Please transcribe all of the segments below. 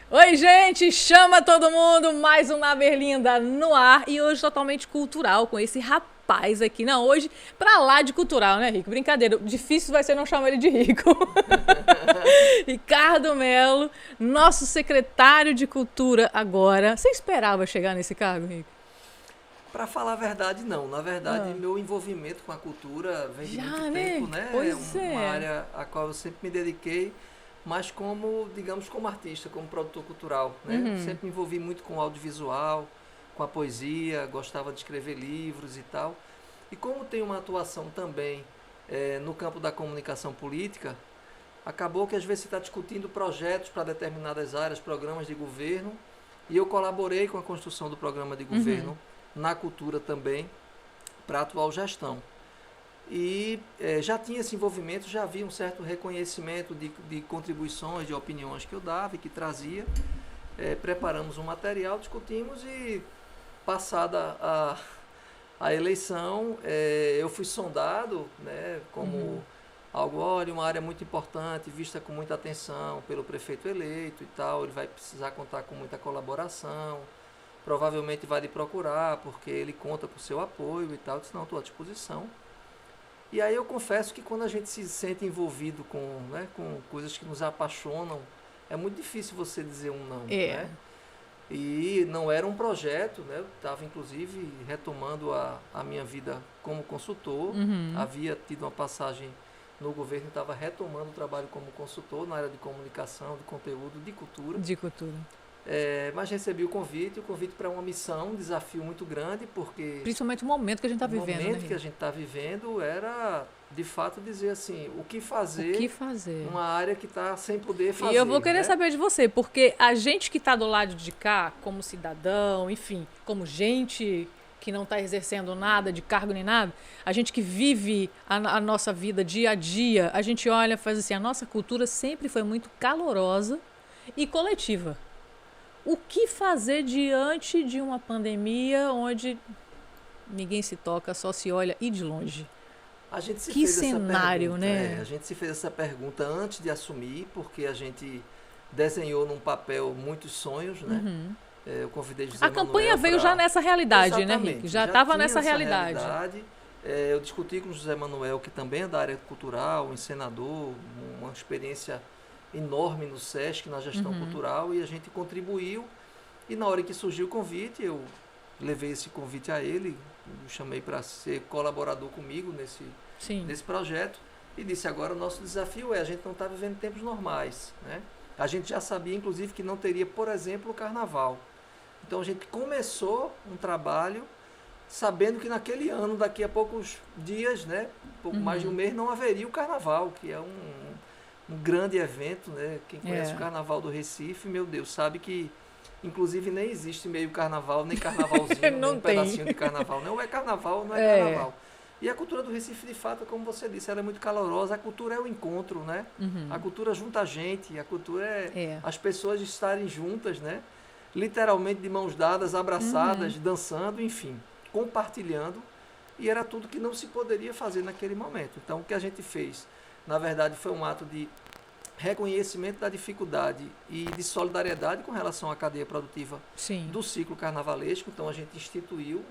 Oi, gente! Chama todo mundo! Mais um Na Berlinda no ar e hoje totalmente cultural com esse rapaz aqui. Não, hoje pra lá de cultural, né, Rico? Brincadeira, difícil vai ser não chamar ele de Rico. Ricardo Melo, nosso secretário de Cultura agora. Você esperava chegar nesse cargo, Rico? Para falar a verdade, não. Na verdade, meu envolvimento com a cultura vem de muito tempo, né? Pois é uma área a qual eu sempre me dediquei, mas como, digamos, como artista, como produtor cultural, né? Sempre me envolvi muito com o audiovisual, com a poesia, gostava de escrever livros e tal. E como tenho uma atuação também no campo da comunicação política, acabou que às vezes você está discutindo projetos para determinadas áreas, programas de governo, e eu colaborei com a construção do programa de governo na cultura também, para a atual gestão. E já tinha esse envolvimento, já havia um certo reconhecimento de contribuições, de opiniões que eu dava e que trazia. Preparamos um material, discutimos e, passada a eleição, eu fui sondado, né, como algo, olha, uma área muito importante, vista com muita atenção pelo prefeito eleito e tal, ele vai precisar contar com muita colaboração, provavelmente vai lhe procurar, porque ele conta com o seu apoio e tal. Eu disse, não, estou à disposição. E aí eu confesso que quando a gente se sente envolvido com coisas que nos apaixonam, é muito difícil você dizer um não, né? E não era um projeto, né? Eu estava, inclusive, retomando a minha vida como consultor. Havia tido uma passagem no governo e estava retomando o trabalho como consultor na área de comunicação, de conteúdo, de cultura. De cultura. Mas recebi o convite para uma missão, um desafio muito grande, porque... Principalmente o momento que a gente está vivendo, O momento que a gente está vivendo era, de fato, dizer assim, o que fazer numa área que está sem poder fazer. E eu vou querer saber de você, porque a gente que está do lado de cá, como cidadão, enfim, como gente que não está exercendo nada de cargo nem nada, a gente que vive a nossa vida dia a dia, a gente olha e faz assim, a nossa cultura sempre foi muito calorosa e coletiva. O que fazer diante de uma pandemia onde ninguém se toca, só se olha e de longe? Que cenário, né? A gente se fez essa pergunta antes de assumir, porque a gente desenhou num papel muitos sonhos, né? Eu convidei José Manuel. A campanha veio já nessa realidade, né, Rick? Já estava nessa realidade. Eu discuti com o José Manuel, que também é da área cultural, um encenador, uma experiência enorme no SESC, na gestão cultural, e a gente contribuiu. E na hora que surgiu o convite, eu levei esse convite a ele, o chamei para ser colaborador comigo nesse projeto, e disse, agora o nosso desafio a gente não está vivendo tempos normais, né? A gente já sabia, inclusive, que não teria, por exemplo, o carnaval. Então a gente começou um trabalho sabendo que naquele ano, daqui a poucos dias, né, pouco mais de um mês, não haveria o carnaval, que é um grande evento, né? Quem conhece o Carnaval do Recife, meu Deus, sabe que inclusive nem existe meio carnaval, nem carnavalzinho, nem um pedacinho de carnaval. Não é carnaval, não é carnaval. E a cultura do Recife, de fato, como você disse, ela é muito calorosa. A cultura é o encontro, né? A cultura junta a gente, a cultura é as pessoas estarem juntas, né? Literalmente de mãos dadas, abraçadas, dançando, enfim, compartilhando. E era tudo que não se poderia fazer naquele momento. Então, o que a gente fez, na verdade, foi um ato de reconhecimento da dificuldade e de solidariedade com relação à cadeia produtiva do ciclo carnavalesco. Então, a gente instituiu,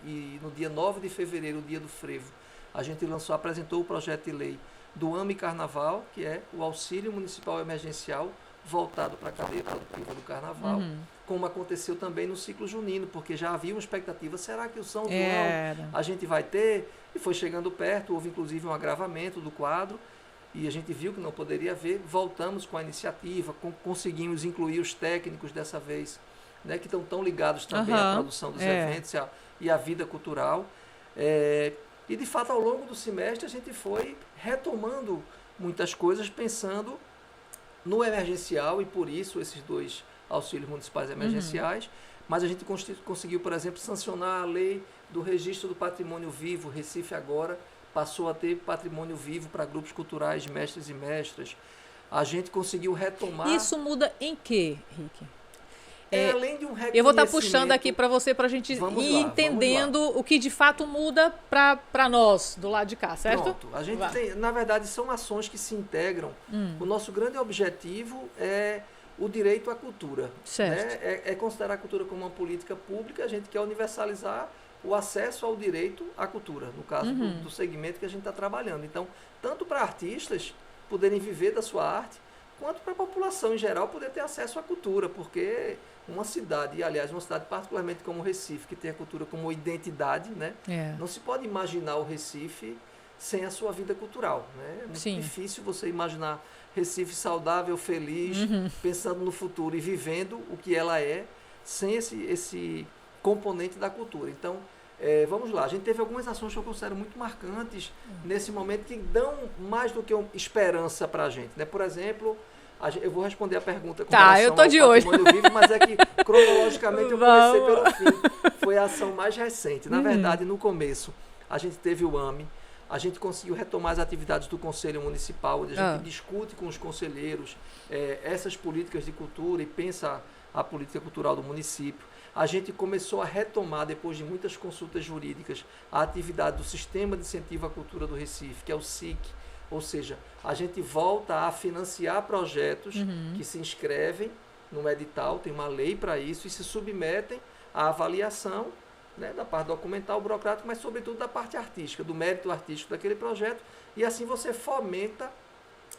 e no dia 9 de fevereiro, o dia do frevo, a gente apresentou o projeto de lei do AME Carnaval, que é o auxílio municipal emergencial voltado para a cadeia produtiva do carnaval, como aconteceu também no ciclo junino, porque já havia uma expectativa, será que o São João a gente vai ter? E foi chegando perto, houve inclusive um agravamento do quadro, e a gente viu que não poderia haver, voltamos com a iniciativa, conseguimos incluir os técnicos dessa vez, né, que estão tão ligados também à produção dos eventos e à vida cultural. E, de fato, ao longo do semestre, a gente foi retomando muitas coisas, pensando no emergencial, e por isso esses 2 auxílios municipais emergenciais, mas a gente conseguiu, por exemplo, sancionar a lei do registro do patrimônio vivo. Recife agora passou a ter patrimônio vivo para grupos culturais, mestres e mestras. A gente conseguiu retomar... Isso muda em quê, Rick? além de um reconhecimento... Eu vou estar puxando aqui para você, para a gente ir entendendo o que de fato muda para nós, do lado de cá, certo? Pronto. A gente tem, na verdade, são ações que se integram. O nosso grande objetivo é o direito à cultura. Certo. Né? É considerar a cultura como uma política pública, a gente quer universalizar o acesso ao direito à cultura, no caso do segmento que a gente está trabalhando. Então, tanto para artistas poderem viver da sua arte, quanto para a população em geral poder ter acesso à cultura, porque uma cidade, e aliás, uma cidade particularmente como o Recife, que tem a cultura como identidade, né? Não se pode imaginar o Recife sem a sua vida cultural. Né? É muito difícil você imaginar Recife saudável, feliz, pensando no futuro e vivendo o que ela é, sem esse componente da cultura. Então, vamos lá, a gente teve algumas ações que eu considero muito marcantes nesse momento, que dão mais do que esperança para a gente. Né? Por exemplo, eu vou responder a pergunta com relação eu tô de olho. Vivo, mas é que cronologicamente eu comecei pelo fim. Foi a ação mais recente. Na verdade, no começo, a gente teve o AME, a gente conseguiu retomar as atividades do Conselho Municipal, onde a gente discute com os conselheiros essas políticas de cultura e pensa a política cultural do município. A gente começou a retomar, depois de muitas consultas jurídicas, a atividade do Sistema de Incentivo à Cultura do Recife, que é o SIC. Ou seja, a gente volta a financiar projetos que se inscrevem no edital, tem uma lei para isso, e se submetem à avaliação, né, da parte documental, burocrática, mas sobretudo da parte artística, do mérito artístico daquele projeto, e assim você fomenta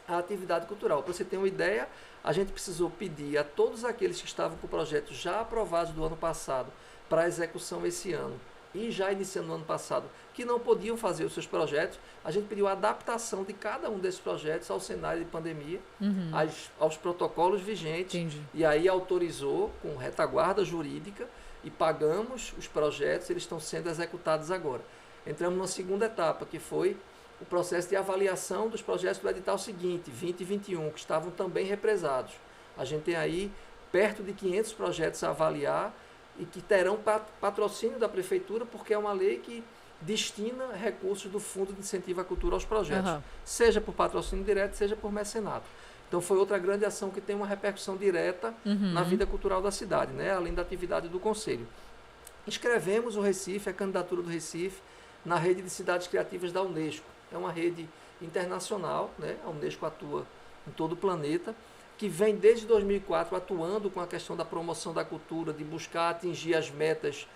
a atividade cultural. Para você ter uma ideia, a gente precisou pedir a todos aqueles que estavam com projetos já aprovados do ano passado para execução esse ano, e já iniciando no ano passado, que não podiam fazer os seus projetos, a gente pediu a adaptação de cada um desses projetos ao cenário de pandemia, aos protocolos vigentes. Entendi. E aí autorizou com retaguarda jurídica e pagamos os projetos, eles estão sendo executados agora. Entramos numa segunda etapa, que foi o processo de avaliação dos projetos do edital seguinte, 20 e 21, que estavam também represados. A gente tem aí perto de 500 projetos a avaliar e que terão patrocínio da Prefeitura, porque é uma lei que destina recursos do Fundo de Incentivo à Cultura aos projetos, seja por patrocínio direto, seja por mecenato. Então foi outra grande ação que tem uma repercussão direta na vida cultural da cidade, né? Além da atividade do Conselho. Inscrevemos o Recife, a candidatura do Recife, na rede de cidades criativas da Unesco. É uma rede internacional, né? A Unesco atua em todo o planeta, que vem desde 2004 atuando com a questão da promoção da cultura, de buscar atingir as metas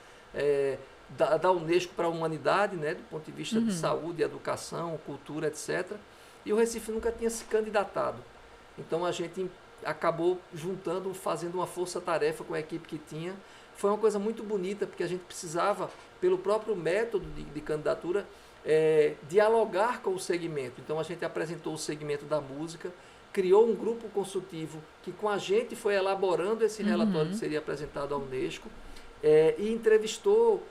da Unesco para a humanidade, né? Do ponto de vista de saúde, educação, cultura, etc. E o Recife nunca tinha se candidatado. Então a gente acabou juntando, fazendo uma força-tarefa com a equipe que tinha. Foi uma coisa muito bonita, porque a gente precisava, pelo próprio método de candidatura, dialogar com o segmento. Então a gente apresentou o segmento da música, criou um grupo consultivo que com a gente foi elaborando esse relatório que seria apresentado à Unesco, e entrevistou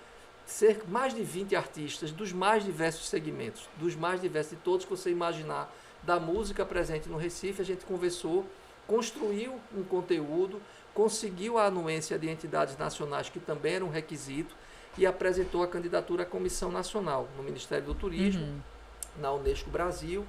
mais de 20 artistas dos mais diversos segmentos, dos mais diversos, de todos que você imaginar, da música presente no Recife. A gente conversou, construiu um conteúdo, conseguiu a anuência de entidades nacionais, que também era um requisito, e apresentou a candidatura à Comissão Nacional, no Ministério do Turismo, na Unesco Brasil,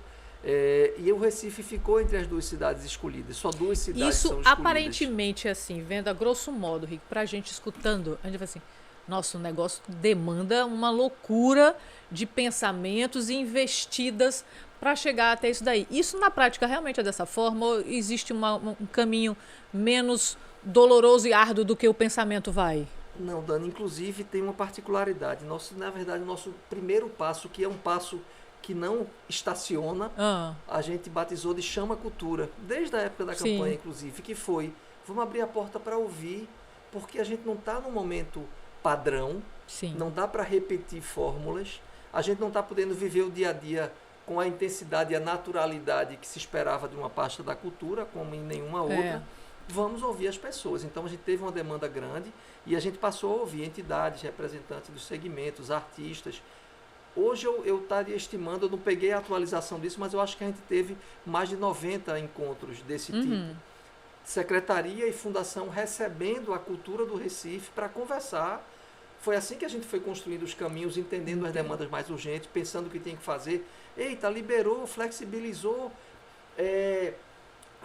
e o Recife ficou entre as duas cidades escolhidas. Só duas cidades são escolhidas. Aparentemente, assim, vendo a grosso modo, Rico, para a gente escutando, a gente vai assim, nosso negócio demanda uma loucura de pensamentos e investidas para chegar até isso daí. Isso na prática realmente é dessa forma, ou existe um caminho menos doloroso e árduo do que o pensamento vai? Não, Dani, inclusive tem uma particularidade. Na verdade, o nosso primeiro passo, que é um passo que não estaciona, a gente batizou de Chama Cultura, desde a época da campanha, inclusive, que foi, vamos abrir a porta para ouvir, porque a gente não está num momento padrão, não dá para repetir fórmulas, a gente não está podendo viver o dia a dia com a intensidade e a naturalidade que se esperava de uma pasta da cultura, como em nenhuma outra. Vamos ouvir as pessoas. Então a gente teve uma demanda grande e a gente passou a ouvir entidades, representantes dos segmentos, artistas. Hoje eu estaria estimando, eu não peguei a atualização disso, mas eu acho que a gente teve mais de 90 encontros desse tipo. Secretaria e Fundação recebendo a cultura do Recife para conversar. Foi assim que a gente foi construindo os caminhos, entendendo as demandas mais urgentes, pensando o que tinha que fazer. Eita, liberou, flexibilizou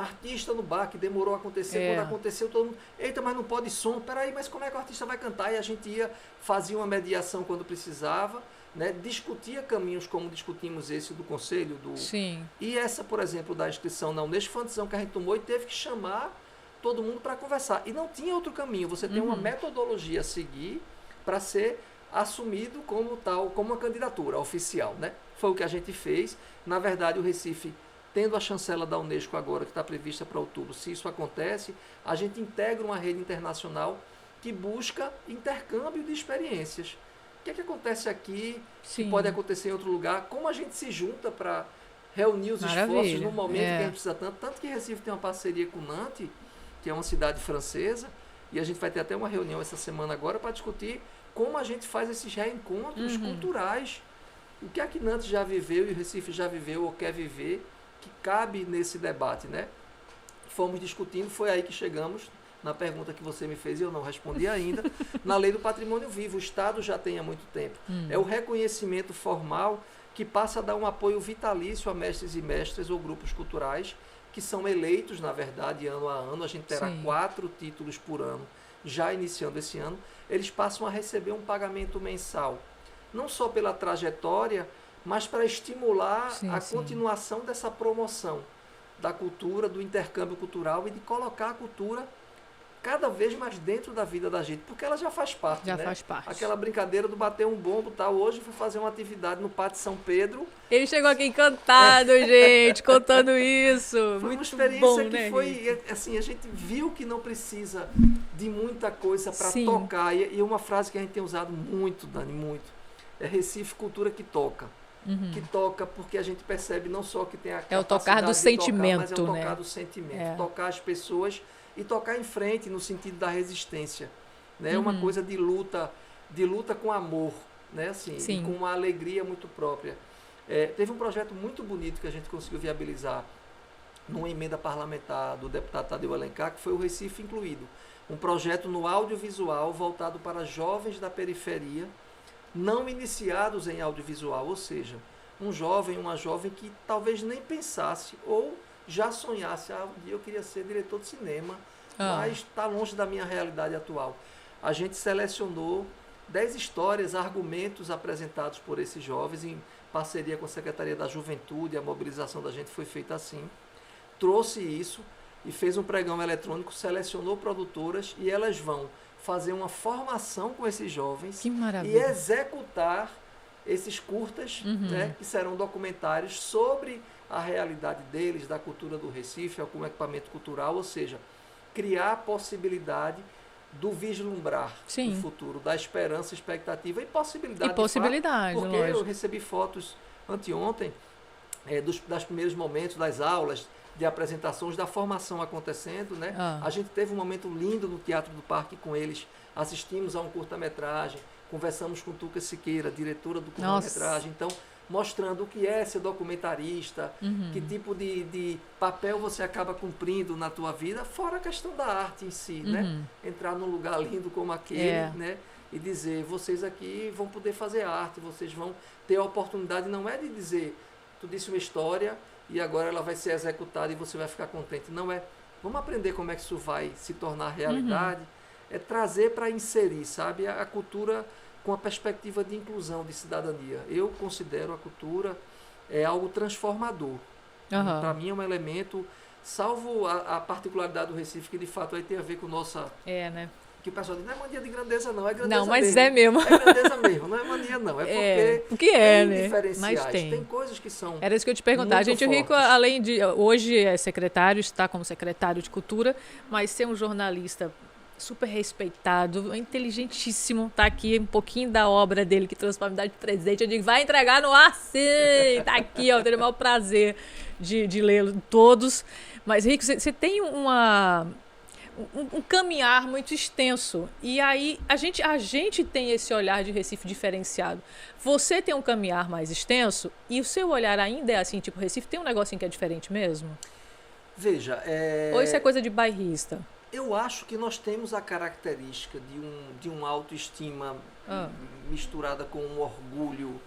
artista no bar que demorou a acontecer, quando aconteceu todo mundo, eita, mas não pode som, peraí, mas como é que o artista vai cantar? E a gente ia, fazia uma mediação quando precisava, né? Discutia caminhos como discutimos esse do conselho, Sim. E essa, por exemplo, da inscrição na Unesco foi uma decisão que a gente tomou e teve que chamar todo mundo para conversar. E não tinha outro caminho, você tem uma metodologia a seguir para ser assumido como tal, como uma candidatura oficial, né? Foi o que a gente fez. Na verdade, o Recife, tendo a chancela da Unesco agora, que está prevista para outubro, se isso acontece, a gente integra uma rede internacional que busca intercâmbio de experiências. O que é que acontece aqui, que pode acontecer em outro lugar? Como a gente se junta para reunir os esforços no momento que a gente precisa tanto? Tanto que Recife tem uma parceria com Nantes, que é uma cidade francesa, e a gente vai ter até uma reunião essa semana agora para discutir como a gente faz esses reencontros culturais. O que é que Nantes já viveu e o Recife já viveu ou quer viver, que cabe nesse debate, né? Fomos discutindo, foi aí que chegamos na pergunta que você me fez e eu não respondi ainda, na Lei do Patrimônio Vivo. O Estado já tem há muito tempo. É o reconhecimento formal que passa a dar um apoio vitalício a mestres e mestras ou grupos culturais que são eleitos, na verdade, ano a ano. A gente terá 4 títulos por ano, já iniciando esse ano. Eles passam a receber um pagamento mensal, não só pela trajetória, mas para estimular a continuação dessa promoção da cultura, do intercâmbio cultural e de colocar a cultura cada vez mais dentro da vida da gente, porque ela já faz parte, já faz parte. Aquela brincadeira do bater um bombo, tal. Hoje fui fazer uma atividade no Pátio São Pedro. Ele chegou aqui encantado, gente, contando isso. Foi muito uma experiência bom, que né, foi, assim, a gente viu que não precisa de muita coisa para tocar. E uma frase que a gente tem usado muito, Dani, muito, é Recife Cultura que toca. Que toca porque a gente percebe não só que tem a capacidade o tocar do sentimento, mas é o tocar né? do sentimento, tocar as pessoas e tocar em frente no sentido da resistência, né? Uma coisa de luta com amor, né? Assim, e com uma alegria muito própria. Teve um projeto muito bonito que a gente conseguiu viabilizar numa emenda parlamentar do deputado Tadeu Alencar, que foi o Recife Incluído, um projeto no audiovisual voltado para jovens da periferia não iniciados em audiovisual, ou seja, um jovem, uma jovem que talvez nem pensasse ou já sonhasse, um dia eu queria ser diretor de cinema, mas está longe da minha realidade atual. A gente selecionou 10 histórias, argumentos apresentados por esses jovens em parceria com a Secretaria da Juventude, a mobilização da gente foi feita assim, trouxe isso e fez um pregão eletrônico, selecionou produtoras e elas vão fazer uma formação com esses jovens e executar esses curtas, né, que serão documentários sobre a realidade deles, da cultura do Recife, com equipamento cultural, ou seja, criar a possibilidade do vislumbrar do futuro, da esperança, expectativa e possibilidade. Possibilidade, porque eu recebi fotos anteontem dos primeiros momentos das aulas, de apresentações, da formação acontecendo, né? A gente teve um momento lindo no Teatro do Parque com eles, assistimos a um curta-metragem, conversamos com Tuca Siqueira, diretora do curta-metragem, então mostrando o que é ser documentarista, que tipo de papel você acaba cumprindo na tua vida, fora a questão da arte em si, né? Entrar num lugar lindo como aquele, né? E dizer, vocês aqui vão poder fazer arte, vocês vão ter a oportunidade, não é de dizer, tu disse uma história e agora ela vai ser executada e você vai ficar contente. Não é, vamos aprender como é que isso vai se tornar realidade, é trazer para inserir, sabe, a cultura com a perspectiva de inclusão, de cidadania. Eu considero a cultura algo transformador. Para mim é um elemento, salvo a particularidade do Recife, que de fato aí tem a ver com nossa... né? Que o pessoal diz, não é mania de grandeza não, é grandeza não, mas mesmo. É mesmo. É grandeza mesmo, não é mania não, porque tem né? Diferenciais, mas tem coisas que são Era isso que eu te perguntar. A gente Rico, além de, hoje é secretário, está como secretário de Cultura, mas ser um jornalista super respeitado, inteligentíssimo, está aqui um pouquinho da obra dele que trouxe para me dar de presente. Eu digo, vai entregar no ar, sim! Está aqui, eu tenho o maior prazer de lê-lo todos. Mas, Rico, você tem um caminhar muito extenso. E aí, a gente tem esse olhar de Recife diferenciado. Você tem um caminhar mais extenso e o seu olhar ainda é assim, tipo, Recife tem um negocinho que é diferente mesmo? Veja, Ou isso é coisa de bairrista? Eu acho que nós temos a característica de uma autoestima misturada com um orgulho,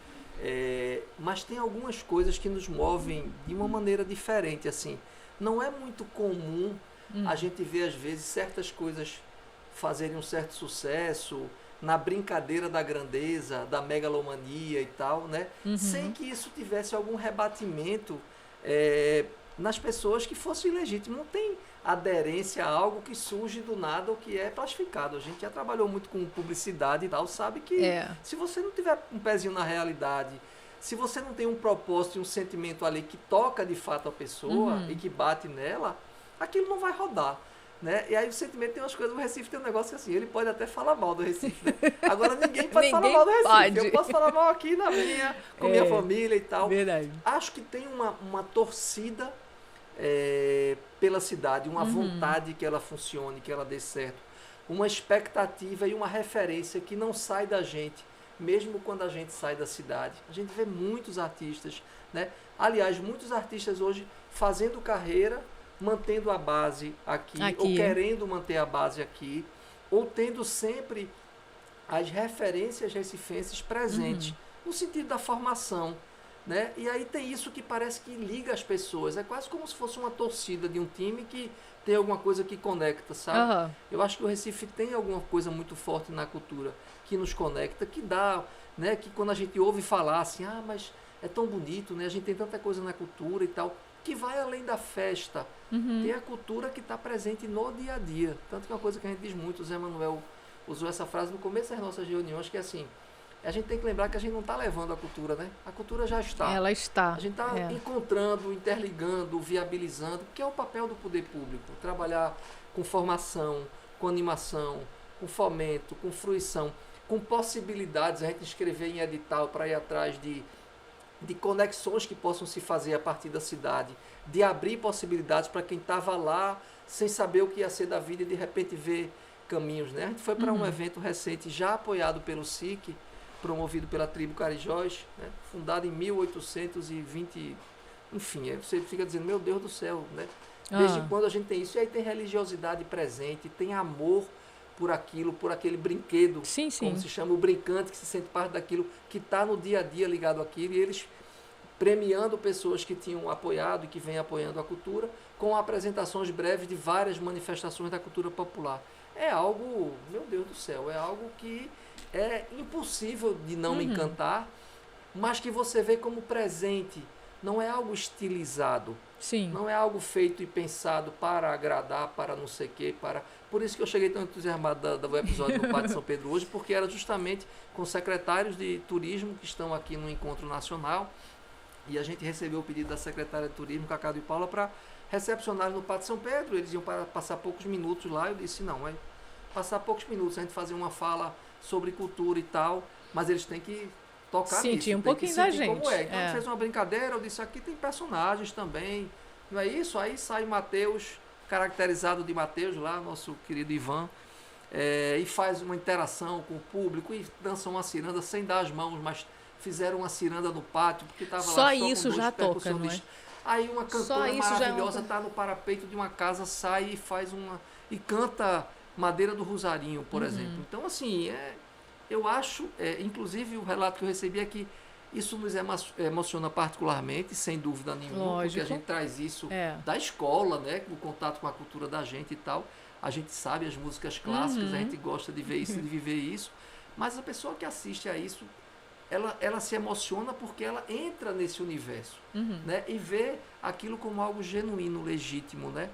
mas tem algumas coisas que nos movem de uma maneira diferente, assim. Não é muito comum a gente ver, às vezes, certas coisas fazerem um certo sucesso na brincadeira da grandeza, da megalomania e tal, né? Sem que isso tivesse algum rebatimento nas pessoas que fosse ilegítimo. Não tem aderência a algo que surge do nada ou que é plastificado. A gente já trabalhou muito com publicidade e tal, sabe que se você não tiver um pezinho na realidade, se você não tem um propósito e um sentimento ali que toca de fato a pessoa e que bate nela, aquilo não vai rodar. Né? E aí o sentimento tem umas coisas, o Recife tem um negócio que assim, ele pode até falar mal do Recife, né? Agora ninguém pode falar mal do Recife. Pode. Eu posso falar mal aqui na minha, com minha família e tal. Verdade. Acho que tem uma torcida pela cidade, uma vontade que ela funcione, que ela dê certo. Uma expectativa e uma referência que não sai da gente, mesmo quando a gente sai da cidade. A gente vê muitos artistas, né? Aliás, muitos artistas hoje fazendo carreira, mantendo a base aqui, ou querendo manter a base aqui, ou tendo sempre as referências recifenses presentes, no sentido da formação, né? E aí tem isso que parece que liga as pessoas, é quase como se fosse uma torcida de um time que tem alguma coisa que conecta, sabe? Eu acho que o Recife tem alguma coisa muito forte na cultura, que nos conecta, que dá, né? Que quando a gente ouve falar assim, mas é tão bonito, né? A gente tem tanta coisa na cultura e tal, que vai além da festa. Tem a cultura que está presente no dia a dia. Tanto que é uma coisa que a gente diz muito, o Zé Manuel usou essa frase no começo das nossas reuniões, que é assim, a gente tem que lembrar que a gente não está levando a cultura, né? A cultura já está. Ela está. A gente está encontrando, interligando, viabilizando, que é o papel do poder público. Trabalhar com formação, com animação, com fomento, com fruição, com possibilidades, a gente escrever em edital para ir atrás de conexões que possam se fazer a partir da cidade, de abrir possibilidades para quem estava lá sem saber o que ia ser da vida e de repente ver caminhos, né? A gente foi para um evento recente já apoiado pelo SIC, promovido pela tribo Carijós, né? Fundado em 1820, enfim, você fica dizendo, meu Deus do céu, né? Desde quando a gente tem isso? E aí tem religiosidade presente, tem amor por aquilo, por aquele brinquedo, como se chama, o brincante que se sente parte daquilo, que está no dia a dia ligado àquilo, e eles premiando pessoas que tinham apoiado e que vêm apoiando a cultura, com apresentações breves de várias manifestações da cultura popular. É algo, meu Deus do céu, é algo que é impossível de não encantar, mas que você vê como presente, não é algo estilizado. Não é algo feito e pensado para agradar, para não sei o quê, Por isso que eu cheguei tão entusiasmado do episódio do Pátio de São Pedro hoje, porque era justamente com secretários de turismo que estão aqui no Encontro Nacional, e a gente recebeu o pedido da secretária de turismo, Cacá de Paula, para recepcionar no Pátio de São Pedro. Eles iam passar poucos minutos lá, eu disse, não, é passar poucos minutos, a gente fazer uma fala sobre cultura e tal, mas eles têm que tocar sentir nisso, um pouquinho da gente. Como é. Então a gente fez uma brincadeira, eu disse, aqui tem personagens também, não é isso? Aí sai Mateus, caracterizado de Mateus lá, nosso querido Ivan, e faz uma interação com o público e dança uma ciranda sem dar as mãos, mas fizeram uma ciranda no pátio, porque estava lá só isso com já toca, não é? Aí uma cantora maravilhosa está no parapeito de uma casa, sai e faz e canta Madeira do Rosarinho, por exemplo. Então, assim, eu acho, inclusive o relato que eu recebi é que isso nos emociona particularmente, sem dúvida nenhuma, porque a gente traz isso da escola, né, o contato com a cultura da gente e tal. A gente sabe as músicas clássicas, a gente gosta de ver isso, de viver isso, mas a pessoa que assiste a isso, ela se emociona porque ela entra nesse universo, né, e vê aquilo como algo genuíno, legítimo, né?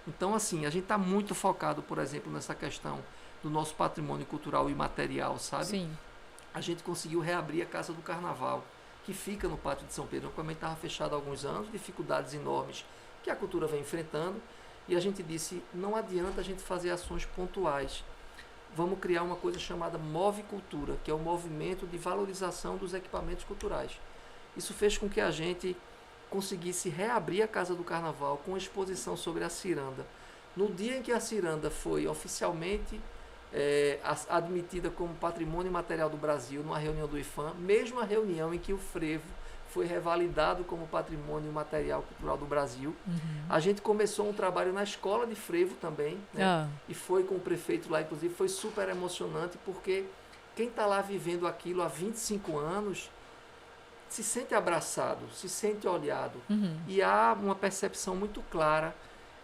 Então, assim, a gente está muito focado, por exemplo, nessa questão do nosso patrimônio cultural e material, sabe? A gente conseguiu reabrir a Casa do Carnaval, que fica no Pátio de São Pedro. O equipamento estava fechado há alguns anos, dificuldades enormes que a cultura vem enfrentando, e a gente disse, não adianta a gente fazer ações pontuais. Vamos criar uma coisa chamada Move Cultura, que é o movimento de valorização dos equipamentos culturais. Isso fez com que a gente conseguisse reabrir a Casa do Carnaval com exposição sobre a ciranda. No dia em que a ciranda foi oficialmente admitida como Patrimônio Material do Brasil, numa reunião do IFAM, mesmo a reunião em que o frevo foi revalidado como Patrimônio Material Cultural do Brasil, a gente começou um trabalho na escola de frevo também, né? E foi com o prefeito lá, inclusive, foi super emocionante, porque quem está lá vivendo aquilo há 25 anos se sente abraçado, se sente olhado. E há uma percepção muito clara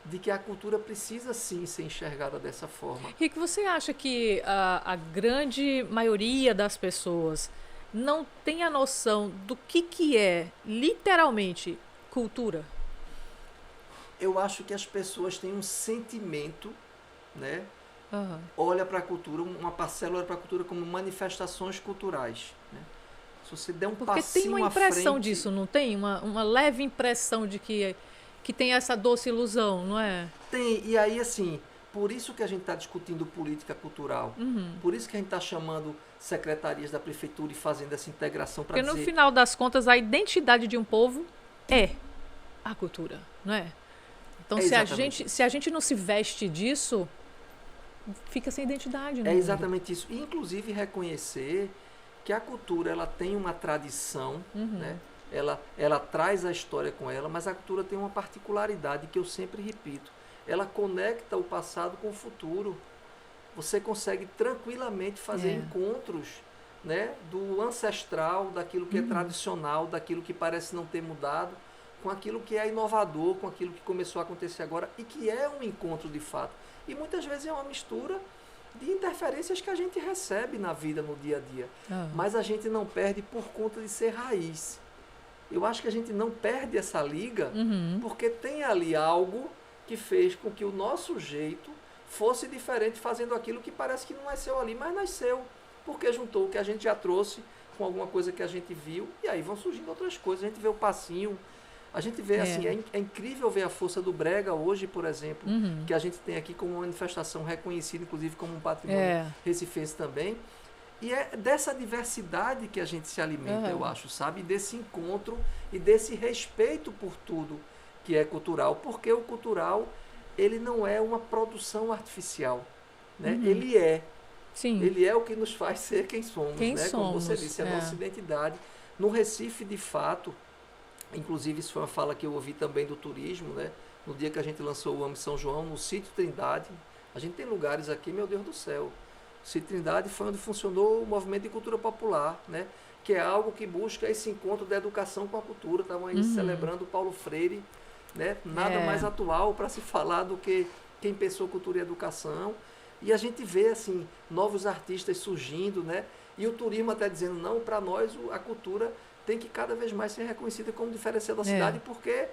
de que a cultura precisa sim ser enxergada dessa forma. E que você acha que a grande maioria das pessoas não tem a noção do que é literalmente cultura? Eu acho que as pessoas têm um sentimento, né? Olha para a cultura, uma parcela olha para a cultura como manifestações culturais, né? Se você der um Porque passinho tem uma impressão frente, disso, não tem? Uma leve impressão de que tem essa doce ilusão, não é? tem, e aí assim, por isso que a gente está discutindo política cultural, por isso que a gente está chamando secretarias da prefeitura e fazendo essa integração para Porque dizer... no final das contas, a identidade de um povo é a cultura, não é? Então, se a gente não se veste disso, fica sem identidade. É exatamente isso. E, inclusive, reconhecer que a cultura ela tem uma tradição, né? Ela traz a história com ela, mas a cultura tem uma particularidade que eu sempre repito. Ela conecta o passado com o futuro. Você consegue tranquilamente fazer encontros, né, do ancestral, daquilo que é tradicional, daquilo que parece não ter mudado, com aquilo que é inovador, com aquilo que começou a acontecer agora e que é um encontro de fato. E muitas vezes é uma mistura de interferências que a gente recebe na vida, no dia a dia. Mas a gente não perde por conta de ser raiz. Eu acho que a gente não perde essa liga porque tem ali algo que fez com que o nosso jeito fosse diferente, fazendo aquilo que parece que não nasceu ali, mas nasceu porque juntou o que a gente já trouxe com alguma coisa que a gente viu, e aí vão surgindo outras coisas. A gente vê o passinho, a gente vê assim, é incrível ver a força do brega hoje, por exemplo, que a gente tem aqui como uma manifestação reconhecida, inclusive como um patrimônio recifense também. E é dessa diversidade que a gente se alimenta, eu acho, sabe? Desse encontro e desse respeito por tudo que é cultural, porque o cultural, ele não é uma produção artificial, né? Ele é. Sim. Ele é o que nos faz ser quem somos, quem né? somos, como você disse, a nossa identidade. No Recife, de fato, inclusive isso foi uma fala que eu ouvi também do turismo, né? No dia que a gente lançou o AME São João, no Sítio Trindade, a gente tem lugares aqui, meu Deus do céu. O Sítio Trindade foi onde funcionou o movimento de cultura popular, né? Que é algo que busca esse encontro da educação com a cultura. Estavam aí celebrando Paulo Freire, né? Nada mais atual para se falar do que quem pensou cultura e educação. E a gente vê assim novos artistas surgindo, né? E o turismo até dizendo, não, para nós a cultura tem que cada vez mais ser reconhecida como diferencial da cidade, porque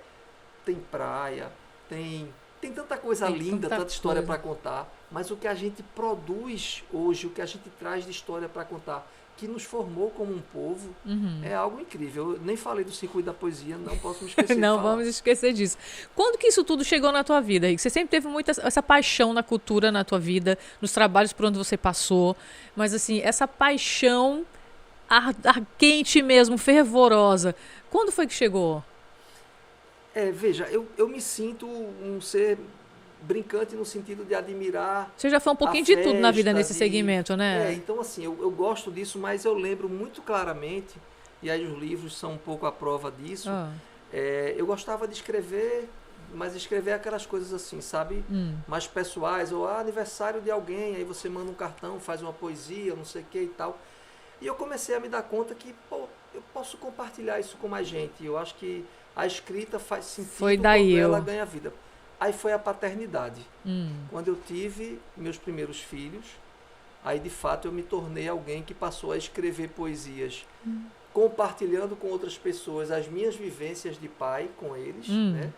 tem praia, tem tanta coisa linda, tanta história para contar, mas o que a gente produz hoje, o que a gente traz de história para contar, que nos formou como um povo, é algo incrível. Eu nem falei do circuito da poesia, não posso me esquecer de Não falar. vamos esquecer disso. Quando que isso tudo chegou na tua vida, Rick? Você sempre teve muita essa paixão na cultura na tua vida, nos trabalhos por onde você passou, mas assim, essa paixão quente mesmo, fervorosa, quando foi que chegou? Veja, eu me sinto um ser brincante no sentido de admirar. Você já foi um pouquinho de tudo na vida nesse segmento, né? Então assim, eu gosto disso, mas eu lembro muito claramente, e aí os livros são um pouco a prova disso, eu gostava de escrever, mas escrever aquelas coisas assim, sabe? Mais pessoais, ou aniversário de alguém, aí você manda um cartão, faz uma poesia, não sei o que e tal. E eu comecei a me dar conta que, eu posso compartilhar isso com mais gente. Eu acho que a escrita faz sentido quando ela ganha vida. Aí foi a paternidade. Quando eu tive meus primeiros filhos, aí de fato eu me tornei alguém que passou a escrever poesias, compartilhando com outras pessoas as minhas vivências de pai com eles, né?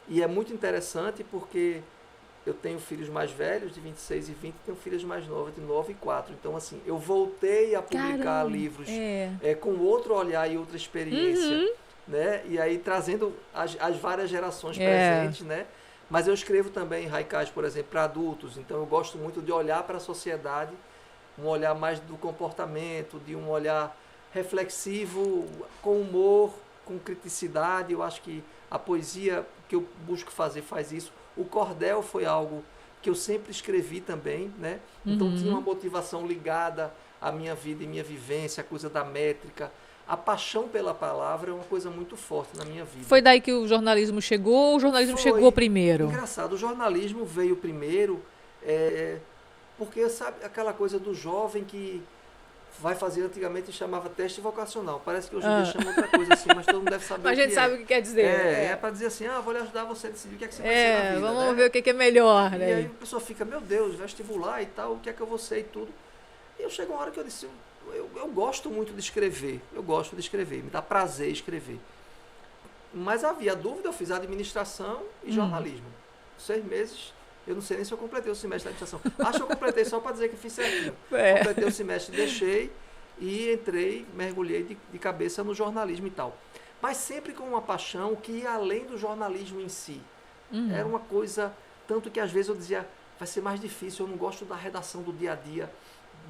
E é muito interessante porque eu tenho filhos mais velhos, de 26 e 20, e tenho filhas mais novas, de 9 e 4. Então, assim, eu voltei a publicar livros com outro olhar e outra experiência, né? E aí trazendo as várias gerações presentes, né? Mas eu escrevo também haikais, por exemplo, para adultos. Então, eu gosto muito de olhar para a sociedade, um olhar mais do comportamento, de um olhar reflexivo, com humor, com criticidade. Eu acho que a poesia que eu busco fazer faz isso. O cordel foi algo que eu sempre escrevi também, né? Então tinha uma motivação ligada à minha vida e minha vivência, a coisa da métrica. A paixão pela palavra é uma coisa muito forte na minha vida. Foi daí que o jornalismo chegou ou o jornalismo chegou primeiro? Engraçado, o jornalismo veio primeiro porque, sabe, aquela coisa do jovem que vai fazer, antigamente chamava teste vocacional. Parece que hoje em dia chama outra coisa assim, mas todo mundo deve saber Mas o que a gente sabe o que quer dizer. É para dizer assim, vou lhe ajudar você a decidir o que é que você vai ser na vida. Vamos ver o que é melhor, né? E aí a pessoa fica, meu Deus, vestibular e tal, o que é que eu vou ser e tudo. E eu chego uma hora que eu disse, eu gosto muito de escrever, me dá prazer escrever. Mas havia dúvida, eu fiz administração e jornalismo. 6 meses, eu não sei nem se eu completei o semestre de administração. Acho que eu completei só para dizer que fiz certinho. Completei o semestre, deixei e entrei, mergulhei de cabeça no jornalismo e tal. Mas sempre com uma paixão que ia além do jornalismo em si. Era uma coisa, tanto que às vezes eu dizia, vai ser mais difícil, eu não gosto da redação do dia a dia,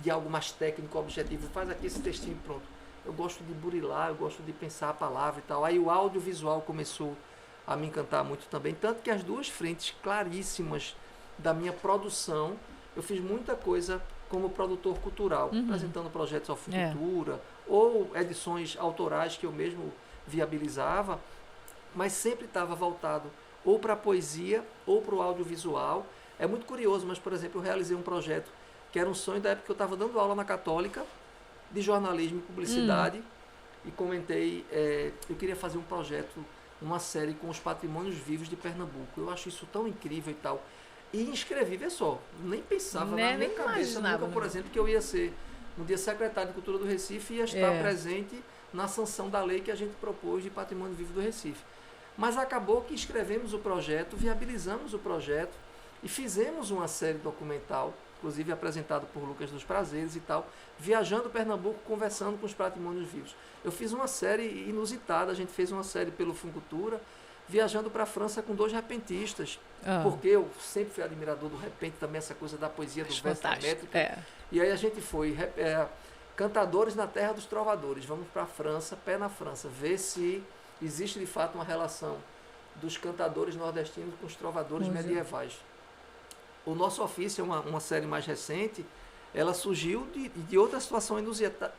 de algo mais técnico, objetivo, faz aqui esse textinho e pronto. Eu gosto de burilar, eu gosto de pensar a palavra e tal. Aí o audiovisual começou a me encantar muito também, tanto que as duas frentes claríssimas da minha produção, eu fiz muita coisa como produtor cultural, apresentando projetos ao Futura, ou edições autorais que eu mesmo viabilizava, mas sempre estava voltado ou para a poesia ou para o audiovisual. É muito curioso, mas, por exemplo, eu realizei um projeto que era um sonho da época que eu estava dando aula na Católica, de jornalismo e publicidade, e comentei, eu queria fazer um projeto, uma série com os patrimônios vivos de Pernambuco. Eu acho isso tão incrível e tal. E inscrevi, vê só, nem pensava na minha cabeça nunca, por exemplo, que eu ia ser um dia secretário de Cultura do Recife e ia estar presente na sanção da lei que a gente propôs de Patrimônio Vivo do Recife. Mas acabou que escrevemos o projeto, viabilizamos o projeto e fizemos uma série documental, inclusive apresentado por Lucas dos Prazeres e tal, viajando Pernambuco, conversando com os patrimônios vivos. Eu fiz uma série inusitada, a gente fez uma série pelo Funcultura, viajando para a França com 2 repentistas, porque eu sempre fui admirador do repente, também essa coisa da poesia do verso métrico. E aí a gente foi, cantadores na terra dos trovadores, vamos para a França, pé na França, ver se existe de fato uma relação dos cantadores nordestinos com os trovadores medievais. O Nosso Ofício é uma série mais recente, ela surgiu de outra situação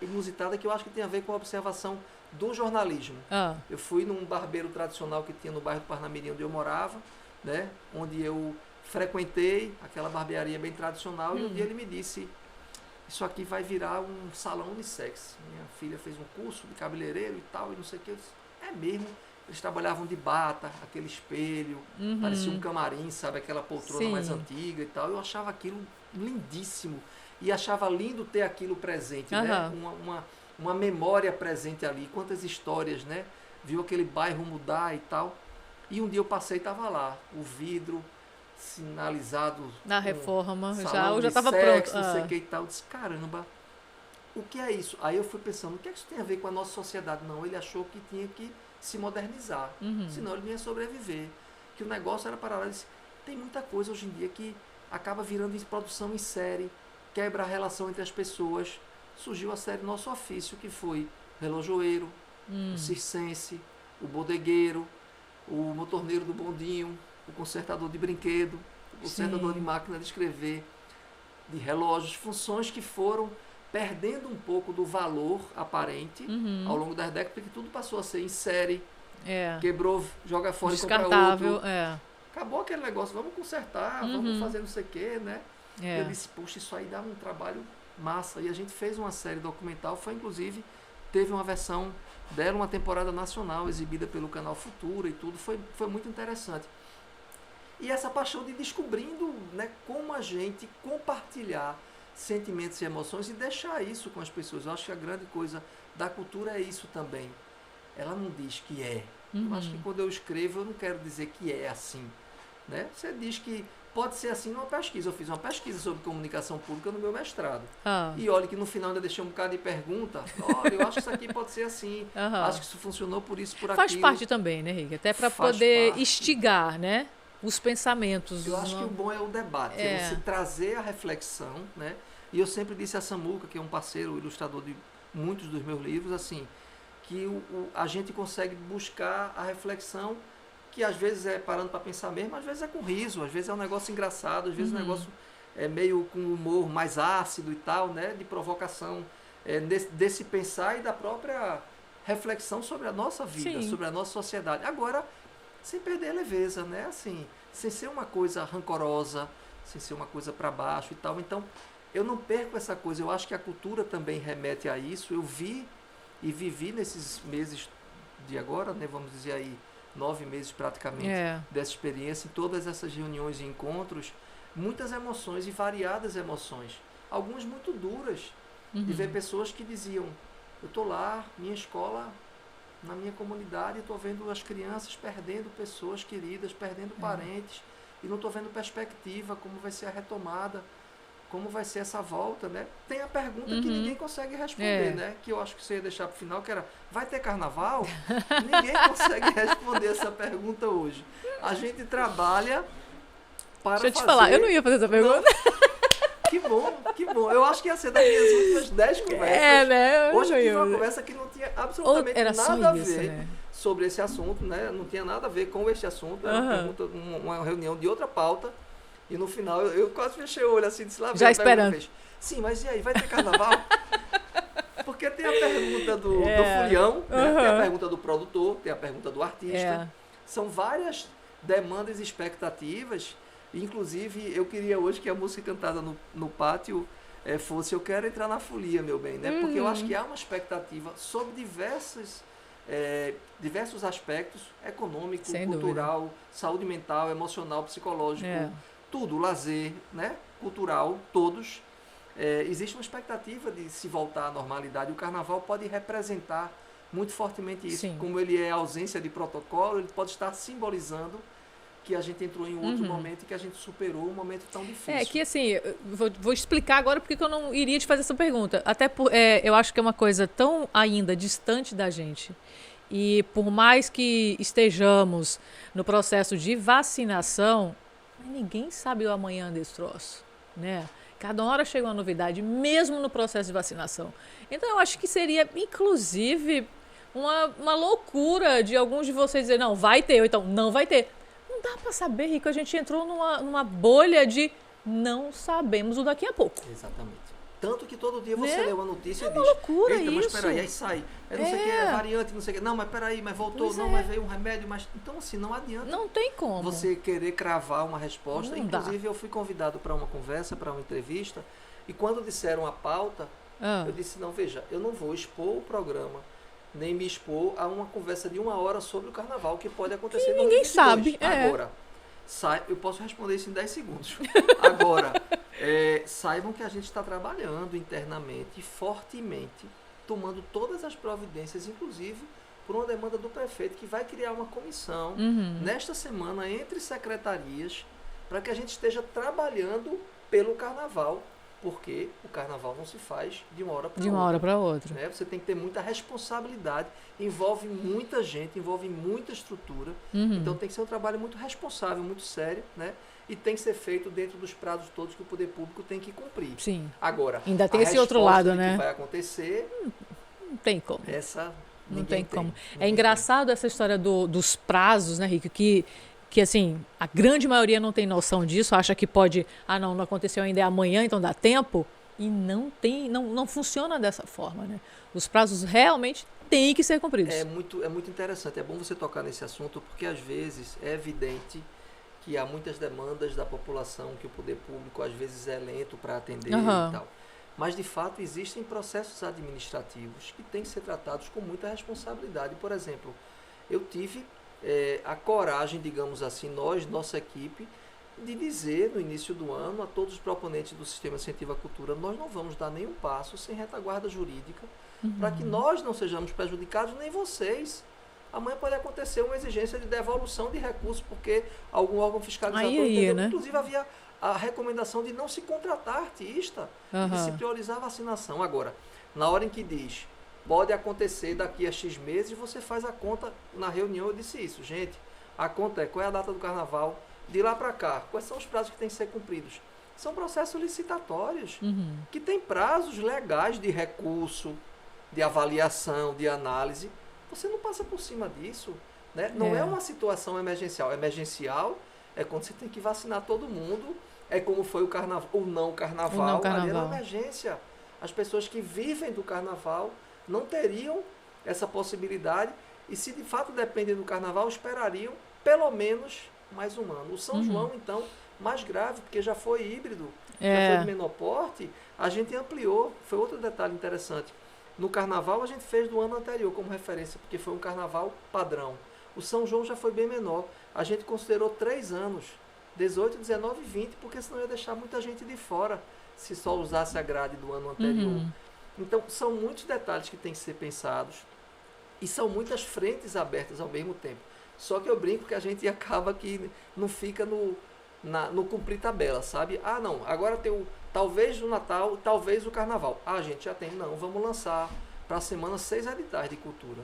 inusitada que eu acho que tem a ver com a observação do jornalismo. Eu fui num barbeiro tradicional que tinha no bairro do Parnamirim, onde eu morava, né, onde eu frequentei aquela barbearia bem tradicional, e um dia ele me disse, isso aqui vai virar um salão unissex. Minha filha fez um curso de cabeleireiro e tal, e não sei o que. Eu disse, é mesmo? Eles trabalhavam de bata, aquele espelho, parecia um camarim, sabe? Aquela poltrona mais antiga e tal. Eu achava aquilo lindíssimo. E achava lindo ter aquilo presente, né? Uma memória presente ali. Quantas histórias, né? Viu aquele bairro mudar e tal. E um dia eu passei e estava lá. O vidro sinalizado. Na reforma. Já estava pronto. Não sei o que e tal. Eu disse, caramba, o que é isso? Aí eu fui pensando, o que é que isso tem a ver com a nossa sociedade? Não, ele achou que tinha que se modernizar, senão ele não ia sobreviver, que o negócio era paralelo. Tem muita coisa hoje em dia que acaba virando produção em série, quebra a relação entre as pessoas. Surgiu a série Nosso Ofício, que foi o relojoeiro, o circense, o bodegueiro, o motorneiro do bondinho, o consertador de brinquedo, o consertador de máquina de escrever, de relógios, funções que foram perdendo um pouco do valor aparente ao longo das décadas, porque tudo passou a ser em série, quebrou, joga fora e compra outro. Acabou aquele negócio, vamos consertar, vamos fazer não sei o quê, né? Eu disse, poxa, isso aí dá um trabalho massa. E a gente fez uma série documental, inclusive, teve uma versão dela, uma temporada nacional, exibida pelo canal Futura e tudo, foi muito interessante. E essa paixão de descobrindo, né, como a gente compartilhar sentimentos e emoções e deixar isso com as pessoas. Eu acho que a grande coisa da cultura é isso também. Ela não diz que é. Eu acho que quando eu escrevo, eu não quero dizer que é assim, né? Você diz que pode ser assim numa pesquisa. Eu fiz uma pesquisa sobre comunicação pública no meu mestrado. E olha que no final ainda deixei um bocado de pergunta. Olha, eu acho que isso aqui pode ser assim. Acho que isso funcionou por isso, por aquilo. Faz parte também, né, Henrique? Até para poder instigar, né, os pensamentos. Eu acho que o bom é o debate. É você trazer a reflexão, né? E eu sempre disse a Samuca, que é um parceiro, ilustrador de muitos dos meus livros, assim, que a gente consegue buscar a reflexão, que às vezes é parando para pensar mesmo, às vezes é com riso, às vezes é um negócio engraçado, às vezes o negócio é meio com humor mais ácido e tal, né, de provocação, desse pensar e da própria reflexão sobre a nossa vida, sobre a nossa sociedade. Agora, sem perder a leveza, né, assim, sem ser uma coisa rancorosa, sem ser uma coisa para baixo e tal. Então, eu não perco essa coisa. Eu acho que a cultura também remete a isso. Eu vi e vivi nesses meses de agora, né, vamos dizer aí, 9 meses praticamente dessa experiência, em todas essas reuniões e encontros, muitas emoções e variadas emoções. Algumas muito duras. E ver pessoas que diziam, eu estou lá, minha escola, na minha comunidade, estou vendo as crianças perdendo pessoas queridas, perdendo parentes, e não estou vendo perspectiva, como vai ser a retomada, como vai ser essa volta, né? Tem a pergunta que ninguém consegue responder, né? Que eu acho que você ia deixar para o final, que era, vai ter carnaval? Ninguém consegue responder essa pergunta hoje. A gente trabalha para Deixa eu te falar, eu não ia fazer essa pergunta. Que bom, que bom. Eu acho que ia ser das minhas últimas 10 conversas. Né? Hoje eu tive uma conversa que não tinha absolutamente nada a ver né? sobre esse assunto, né? Não tinha nada a ver com este assunto. Era uma reunião de outra pauta. E no final eu quase fechei o olho assim, disse lá. Já esperando. Sim, mas e aí, vai ter carnaval? Porque tem a pergunta do folião, né? Tem a pergunta do produtor, tem a pergunta do artista. São várias demandas e expectativas. Inclusive, eu queria hoje que a música cantada no pátio fosse Eu Quero Entrar na Folia, meu bem, né? Porque eu acho que há uma expectativa sobre diversos aspectos, econômico, cultural, saúde mental, emocional, psicológico, tudo, lazer, né? Cultural, todos. Existe uma expectativa de se voltar à normalidade. O carnaval pode representar muito fortemente isso. Sim. Como ele é ausência de protocolo, ele pode estar simbolizando que a gente entrou em outro momento e que a gente superou um momento tão difícil. Que assim, vou explicar agora porque eu não iria te fazer essa pergunta. Até eu acho que é uma coisa tão ainda distante da gente. E por mais que estejamos no processo de vacinação, ninguém sabe o amanhã desse troço, né? Cada hora chega uma novidade, mesmo no processo de vacinação. Então eu acho que seria, inclusive, uma loucura de alguns de vocês dizer, não, vai ter, ou então, não vai ter. Não dá para saber, Rico, a gente entrou numa bolha de não sabemos o daqui a pouco. Exatamente. Tanto que todo dia você lê uma notícia e diz, uma loucura eita, isso. Mas peraí, aí sai. Não sei o que, é variante, não sei o que. Não, mas peraí, mas voltou, mas veio um remédio, mas... Então, assim, não adianta. Não tem como. Você querer cravar uma resposta. Não Inclusive, dá. Eu fui convidado para uma conversa, para uma entrevista, e quando disseram a pauta, eu disse, não, veja, eu não vou expor o programa, nem me expor a uma conversa de 1 hora sobre o carnaval, que pode acontecer no ninguém 2022. sabe. Agora, eu posso responder isso em 10 segundos. Agora, saibam que a gente está trabalhando internamente, fortemente, tomando todas as providências, inclusive por uma demanda do prefeito, que vai criar uma comissão nesta semana entre secretarias, para que a gente esteja trabalhando pelo carnaval, porque o carnaval não se faz de uma hora para outra. De uma hora para outra. Né? Você tem que ter muita responsabilidade, envolve muita gente, envolve muita estrutura, então tem que ser um trabalho muito responsável, muito sério, né? E tem que ser feito dentro dos prazos todos que o poder público tem que cumprir. Sim. Agora, ainda tem esse outro lado, né? Que vai acontecer, não tem como. Não tem como. É engraçado essa história dos prazos, né, Rico? Que assim, a grande maioria não tem noção disso, acha que pode, não aconteceu ainda, é amanhã, então dá tempo. E não funciona dessa forma, né? Os prazos realmente têm que ser cumpridos. É muito interessante, é bom você tocar nesse assunto, porque às vezes é evidente que há muitas demandas da população, que o poder público às vezes é lento para atender e tal. Mas, de fato, existem processos administrativos que têm que ser tratados com muita responsabilidade. Por exemplo, eu tive a coragem, digamos assim, nossa equipe, de dizer no início do ano a todos os proponentes do Sistema Incentivo à Cultura, nós não vamos dar nenhum passo sem retaguarda jurídica, para que nós não sejamos prejudicados, nem vocês. Amanhã pode acontecer uma exigência de devolução de recursos, porque algum órgão fiscalizador entendeu. Né? Inclusive havia a recomendação de não se contratar artista, de se priorizar a vacinação. Agora, na hora em que diz, pode acontecer daqui a X meses, você faz a conta. Na reunião eu disse isso, gente, a conta qual é a data do carnaval, de lá para cá, quais são os prazos que têm que ser cumpridos. São processos licitatórios, que têm prazos legais de recurso, de avaliação, de análise. Você não passa por cima disso, né? Não é uma situação emergencial. Emergencial é quando você tem que vacinar todo mundo, é como foi o carnaval, o não carnaval. Ali era uma emergência. As pessoas que vivem do carnaval não teriam essa possibilidade e, se de fato dependem do carnaval, esperariam pelo menos mais um ano. O São João, então, mais grave, porque já foi híbrido, já foi de menor porte, a gente ampliou. Foi outro detalhe interessante. No carnaval a gente fez do ano anterior como referência, porque foi um carnaval padrão. O São João já foi bem menor. A gente considerou 3 anos, 18, 19 e 20, porque senão ia deixar muita gente de fora se só usasse a grade do ano anterior. Então, são muitos detalhes que têm que ser pensados e são muitas frentes abertas ao mesmo tempo. Só que eu brinco que a gente acaba que não fica no cumprir tabela, sabe? Ah, não, agora tem talvez o Natal, talvez o Carnaval. Ah, a gente já tem. Não, vamos lançar para a semana 6 editais de cultura.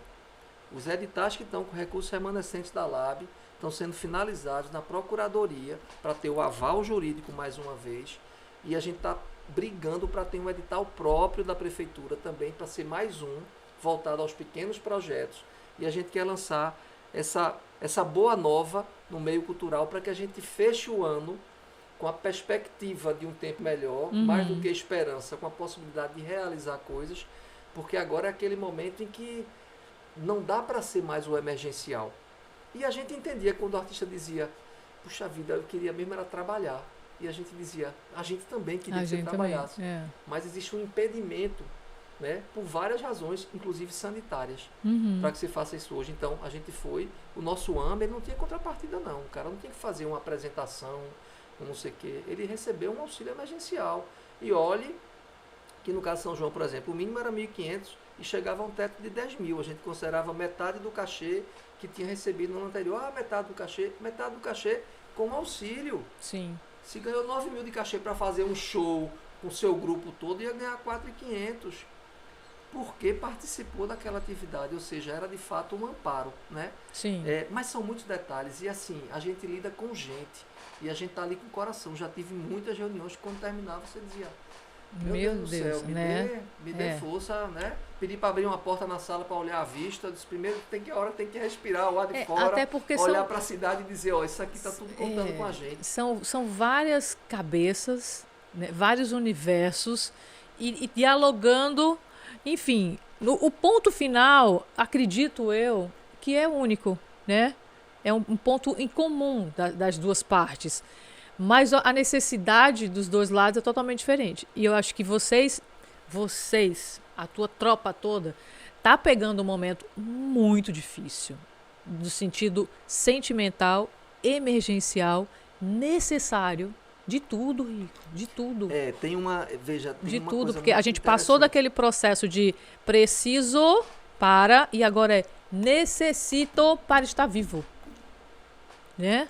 Os editais que estão com recursos remanescentes da LAB estão sendo finalizados na Procuradoria para ter o aval jurídico mais uma vez. E a gente está brigando para ter um edital próprio da Prefeitura também, para ser mais um, voltado aos pequenos projetos. E a gente quer lançar essa boa nova no meio cultural para que a gente feche o ano com a perspectiva de um tempo melhor, mais do que esperança, com a possibilidade de realizar coisas, porque agora é aquele momento em que não dá para ser mais o emergencial. E a gente entendia quando o artista dizia, puxa vida, eu queria mesmo era trabalhar. E a gente dizia, a gente também queria que você trabalhasse. Mas existe um impedimento, né, por várias razões, inclusive sanitárias, para que você faça isso hoje. Então, a gente foi, o nosso AMA, ele não tinha contrapartida não. O cara não tinha que fazer uma apresentação, não sei o quê. Ele recebeu um auxílio emergencial. E olhe que no caso de São João, por exemplo, o mínimo era 1.500 e chegava a um teto de 10 mil. A gente considerava metade do cachê que tinha recebido no ano anterior. Ah, metade do cachê com auxílio. Sim. Se ganhou 9 mil de cachê para fazer um show com o seu grupo todo, ia ganhar 4.500. Porque participou daquela atividade, ou seja, era de fato um amparo, né? Sim. Mas são muitos detalhes, e assim, a gente lida com gente, e a gente está ali com o coração. Já tive muitas reuniões que quando terminava você dizia, meu Deus do céu, me dê força, né? Pedi para abrir uma porta na sala para olhar a vista. Eu disse, primeiro tem que respirar o ar de fora, até porque olhar para a cidade e dizer, ó, isso aqui está tudo contando com a gente. São várias cabeças, né? Vários universos e dialogando, enfim, o ponto final, acredito eu, que é único, né? É um ponto em comum das duas partes. Mas a necessidade dos dois lados é totalmente diferente. E eu acho que vocês, a tua tropa toda, tá pegando um momento muito difícil, no sentido sentimental, emergencial, necessário, de tudo, Rico, de tudo. Tem uma, veja, tem de uma tudo, coisa porque a muito gente passou daquele processo de preciso para, e agora é necessito para estar vivo, né?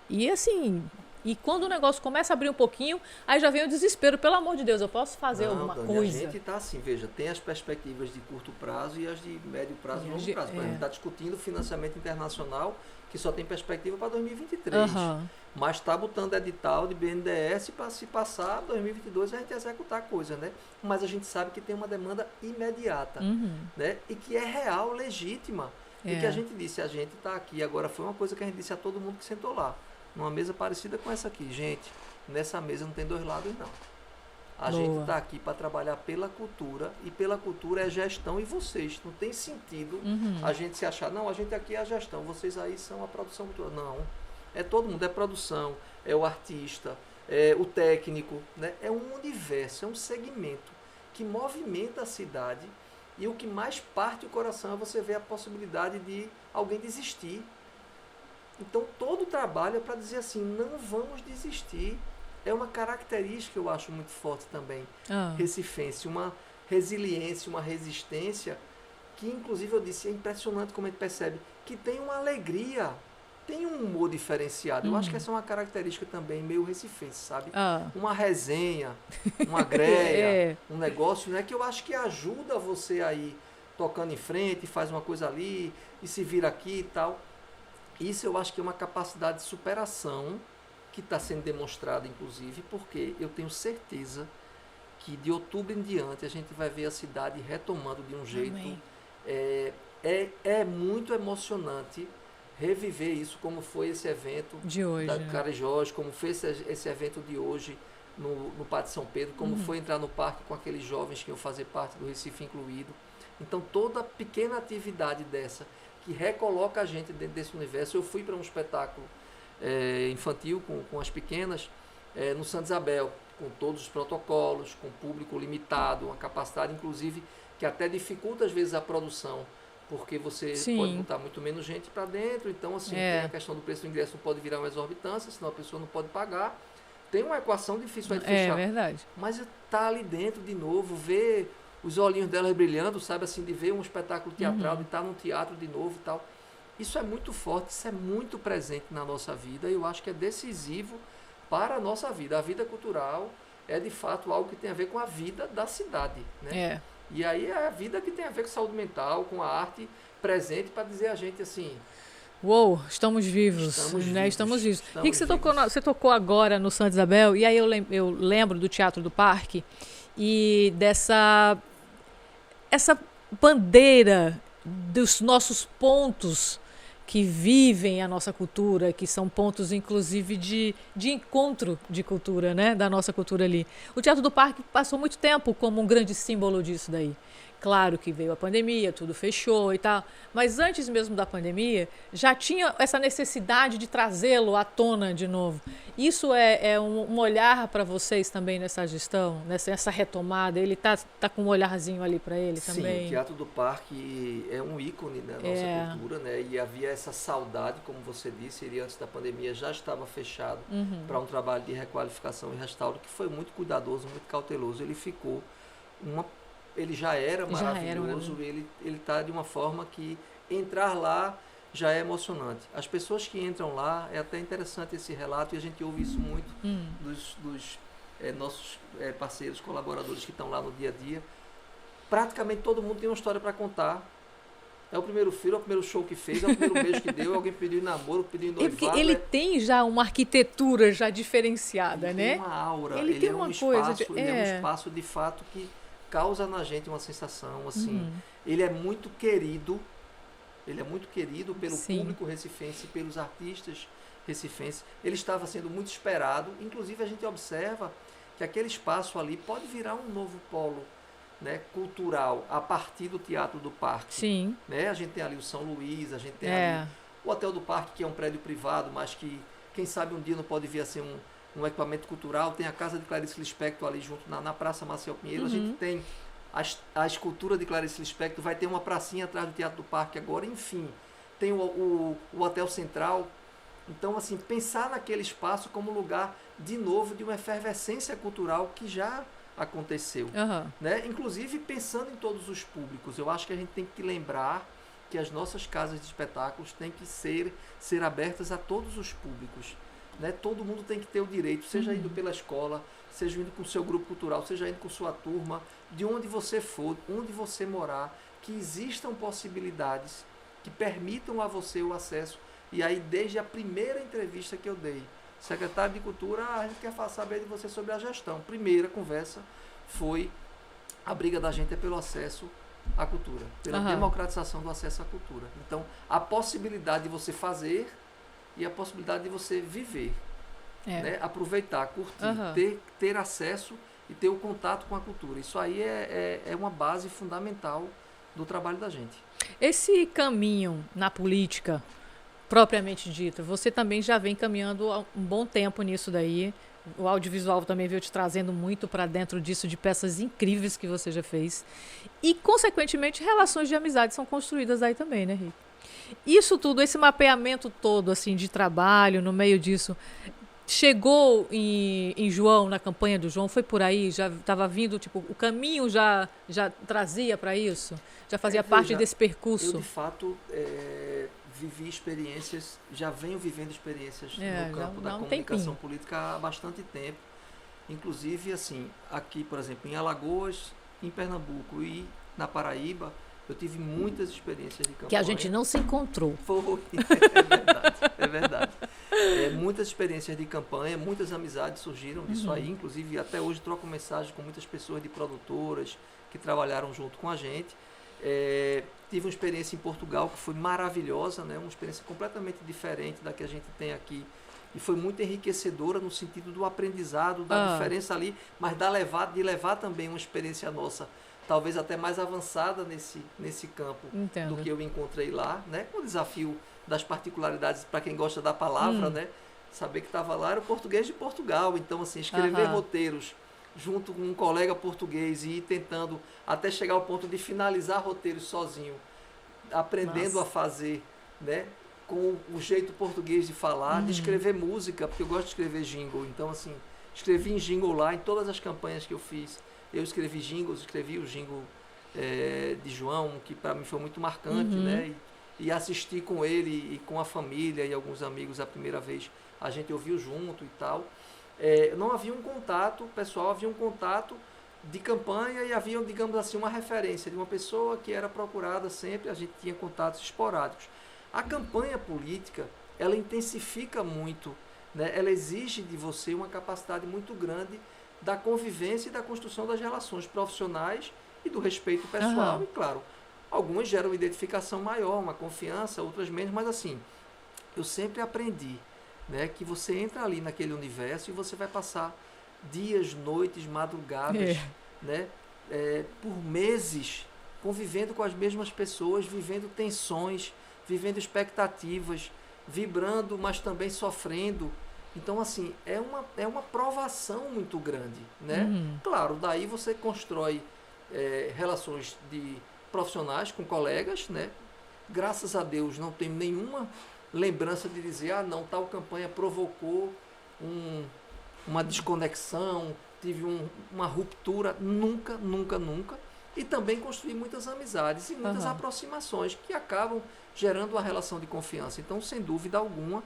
E assim, e quando o negócio começa a abrir um pouquinho, aí já vem o desespero, pelo amor de Deus, eu posso fazer alguma coisa. A gente está assim, veja, tem as perspectivas de curto prazo e as de médio prazo e longo prazo. A gente está discutindo financiamento internacional, que só tem perspectiva para 2023. Mas está botando edital de BNDES para se passar 2022 a gente executar a coisa, né? Mas a gente sabe que tem uma demanda imediata, né? E que é real, legítima. E que a gente disse, a gente está aqui. Agora, foi uma coisa que a gente disse a todo mundo que sentou lá. Numa mesa parecida com essa aqui. Gente, nessa mesa não tem dois lados, não. A gente está aqui para trabalhar pela cultura, e pela cultura é gestão e vocês. Não tem sentido a gente se achar, não, a gente aqui é a gestão, vocês aí são a produção cultural. Não. É todo mundo, é produção, é o artista, é o técnico, né? É um universo, é um segmento que movimenta a cidade, e o que mais parte o coração é você ver a possibilidade de alguém desistir. Então todo o trabalho é para dizer assim, não vamos desistir. É uma característica que eu acho muito forte também, recifense, uma resiliência, uma resistência, que inclusive eu disse, é impressionante como a gente percebe, que tem uma alegria, tem um humor diferenciado. Eu acho que essa é uma característica também meio recifense, sabe? Uma resenha, uma greia, um negócio, né, que eu acho que ajuda você aí tocando em frente, faz uma coisa ali, e se vira aqui e tal. Isso eu acho que é uma capacidade de superação que está sendo demonstrada, inclusive, porque eu tenho certeza que de outubro em diante a gente vai ver a cidade retomando de um jeito... É muito emocionante reviver isso, como foi esse evento de hoje, da Carijós, como foi esse evento de hoje no Pátio São Pedro, como foi entrar no parque com aqueles jovens que iam fazer parte do Recife Incluído. Então, toda pequena atividade dessa, que recoloca a gente dentro desse universo. Eu fui para um espetáculo infantil com as pequenas, no Santa Isabel, com todos os protocolos, com público limitado, uma capacidade, inclusive, que até dificulta às vezes a produção, porque você pode botar muito menos gente para dentro, então assim, tem a questão do preço do ingresso, não pode virar uma exorbitância, senão a pessoa não pode pagar. Tem uma equação difícil de fechar. É verdade. Mas tá ali dentro de novo, ver os olhinhos delas brilhando, sabe, assim, de ver um espetáculo teatral, de estar num teatro de novo e tal. Isso é muito forte, isso é muito presente na nossa vida e eu acho que é decisivo para a nossa vida. A vida cultural é, de fato, algo que tem a ver com a vida da cidade, né? E aí é a vida que tem a ver com saúde mental, com a arte presente para dizer a gente assim... Uou, estamos vivos. Estamos vivos. E que você tocou agora no Santa Isabel, e aí eu lembro do Teatro do Parque e essa bandeira dos nossos pontos que vivem a nossa cultura, que são pontos, inclusive, de encontro de cultura, né? Da nossa cultura ali. O Teatro do Parque passou muito tempo como um grande símbolo disso daí. Claro que veio a pandemia, tudo fechou e tal, mas antes mesmo da pandemia, já tinha essa necessidade de trazê-lo à tona de novo. Isso é um olhar para vocês também nessa gestão, nessa retomada? Ele tá com um olharzinho ali para ele também? Sim, o Teatro do Parque é um ícone da nossa cultura, né? E havia essa saudade, como você disse, ele antes da pandemia já estava fechado para um trabalho de requalificação e restauro, que foi muito cuidadoso, muito cauteloso. Ele ficou ele já era maravilhoso, ele está de uma forma que entrar lá já é emocionante. As pessoas que entram lá, é até interessante esse relato, e a gente ouve isso muito dos nossos parceiros, colaboradores que estão lá no dia a dia. Praticamente todo mundo tem uma história para contar. É o primeiro filho, é o primeiro show que fez, é o primeiro beijo que deu, alguém pediu namoro, pediu noivado. Porque ele tem já uma arquitetura já diferenciada, né? Tem uma aura, ele tem uma coisa ele é um espaço de fato que causa na gente uma sensação assim. Ele é muito querido pelo público recifense, pelos artistas recifenses. Ele estava sendo muito esperado, inclusive a gente observa que aquele espaço ali pode virar um novo polo, né, cultural a partir do Teatro do Parque. Sim. Né? A gente tem ali o São Luís, a gente tem ali o Hotel do Parque, que é um prédio privado, mas que quem sabe um dia não pode vir a ser um equipamento cultural. Tem a Casa de Clarice Lispector ali junto na Praça Maciel Pinheiro. A gente tem a escultura de Clarice Lispector, vai ter uma pracinha atrás do Teatro do Parque agora, enfim. Tem o Hotel Central. Então, assim, pensar naquele espaço como lugar, de novo, de uma efervescência cultural que já aconteceu. Né? Inclusive, pensando em todos os públicos, eu acho que a gente tem que lembrar que as nossas casas de espetáculos têm que ser abertas a todos os públicos. Né? Todo mundo tem que ter o direito, seja indo pela escola, seja indo com o seu grupo cultural, seja indo com sua turma, de onde você for, onde você morar, que existam possibilidades que permitam a você o acesso. E aí, desde a primeira entrevista que eu dei, secretário de Cultura, a gente quer saber de você sobre a gestão. Primeira conversa foi: a briga da gente é pelo acesso à cultura, pela democratização do acesso à cultura. Então, a possibilidade de você fazer e a possibilidade de você viver, né? Aproveitar, curtir, ter acesso e ter o contato com a cultura. Isso aí é uma base fundamental do trabalho da gente. Esse caminho na política, propriamente dita, você também já vem caminhando há um bom tempo nisso daí. O audiovisual também veio te trazendo muito para dentro disso, de peças incríveis que você já fez. E, consequentemente, relações de amizade são construídas aí também, né, Rick? Isso tudo, esse mapeamento todo assim de trabalho no meio disso, chegou em João, na campanha do João, foi por aí? Já estava vindo, tipo, o caminho já trazia para isso? Já fazia parte desse percurso? Eu, de fato, vivi experiências, já venho vivendo experiências no campo da comunicação política há bastante tempo. Inclusive, assim, aqui, por exemplo, em Alagoas, em Pernambuco e na Paraíba, eu tive muitas experiências de campanha. Que a gente não se encontrou. Foi, é verdade. Muitas experiências de campanha, muitas amizades surgiram disso aí. Inclusive, até hoje troco mensagem com muitas pessoas de produtoras que trabalharam junto com a gente. Tive uma experiência em Portugal que foi maravilhosa, né? Uma experiência completamente diferente da que a gente tem aqui. E foi muito enriquecedora no sentido do aprendizado, da diferença ali, mas de levar também uma experiência nossa, talvez até mais avançada nesse campo. Entendo. Do que eu encontrei lá, né? Com o desafio das particularidades, para quem gosta da palavra, né? saber que estava lá era o português de Portugal. Então, assim, escrever roteiros junto com um colega português e ir tentando até chegar ao ponto de finalizar roteiros sozinho, aprendendo a fazer, né, com o jeito português de falar, de escrever música, porque eu gosto de escrever jingle. Então, assim, escrevi em jingle lá, em todas as campanhas que eu fiz. Eu escrevi jingles, escrevi o jingle de João, que para mim foi muito marcante, né? E assisti com ele e com a família e alguns amigos a primeira vez. A gente ouviu junto e tal. Não havia um contato pessoal, havia um contato de campanha e havia, digamos assim, uma referência de uma pessoa que era procurada sempre, a gente tinha contatos esporádicos. A campanha política, ela intensifica muito, né? Ela exige de você uma capacidade muito grande da convivência e da construção das relações profissionais e do respeito pessoal. E, claro, algumas geram uma identificação maior, uma confiança, outras menos, mas assim, eu sempre aprendi, né, que você entra ali naquele universo e você vai passar dias, noites, madrugadas, né, por meses, convivendo com as mesmas pessoas, vivendo tensões, vivendo expectativas, vibrando, mas também sofrendo. Então, assim, é uma provação muito grande, né? Claro, daí você constrói relações de profissionais com colegas, né? Graças a Deus não tenho nenhuma lembrança de dizer, não, tal campanha provocou uma desconexão, tive uma ruptura, nunca, nunca, nunca. E também construí muitas amizades e muitas aproximações que acabam gerando uma relação de confiança. Então, sem dúvida alguma,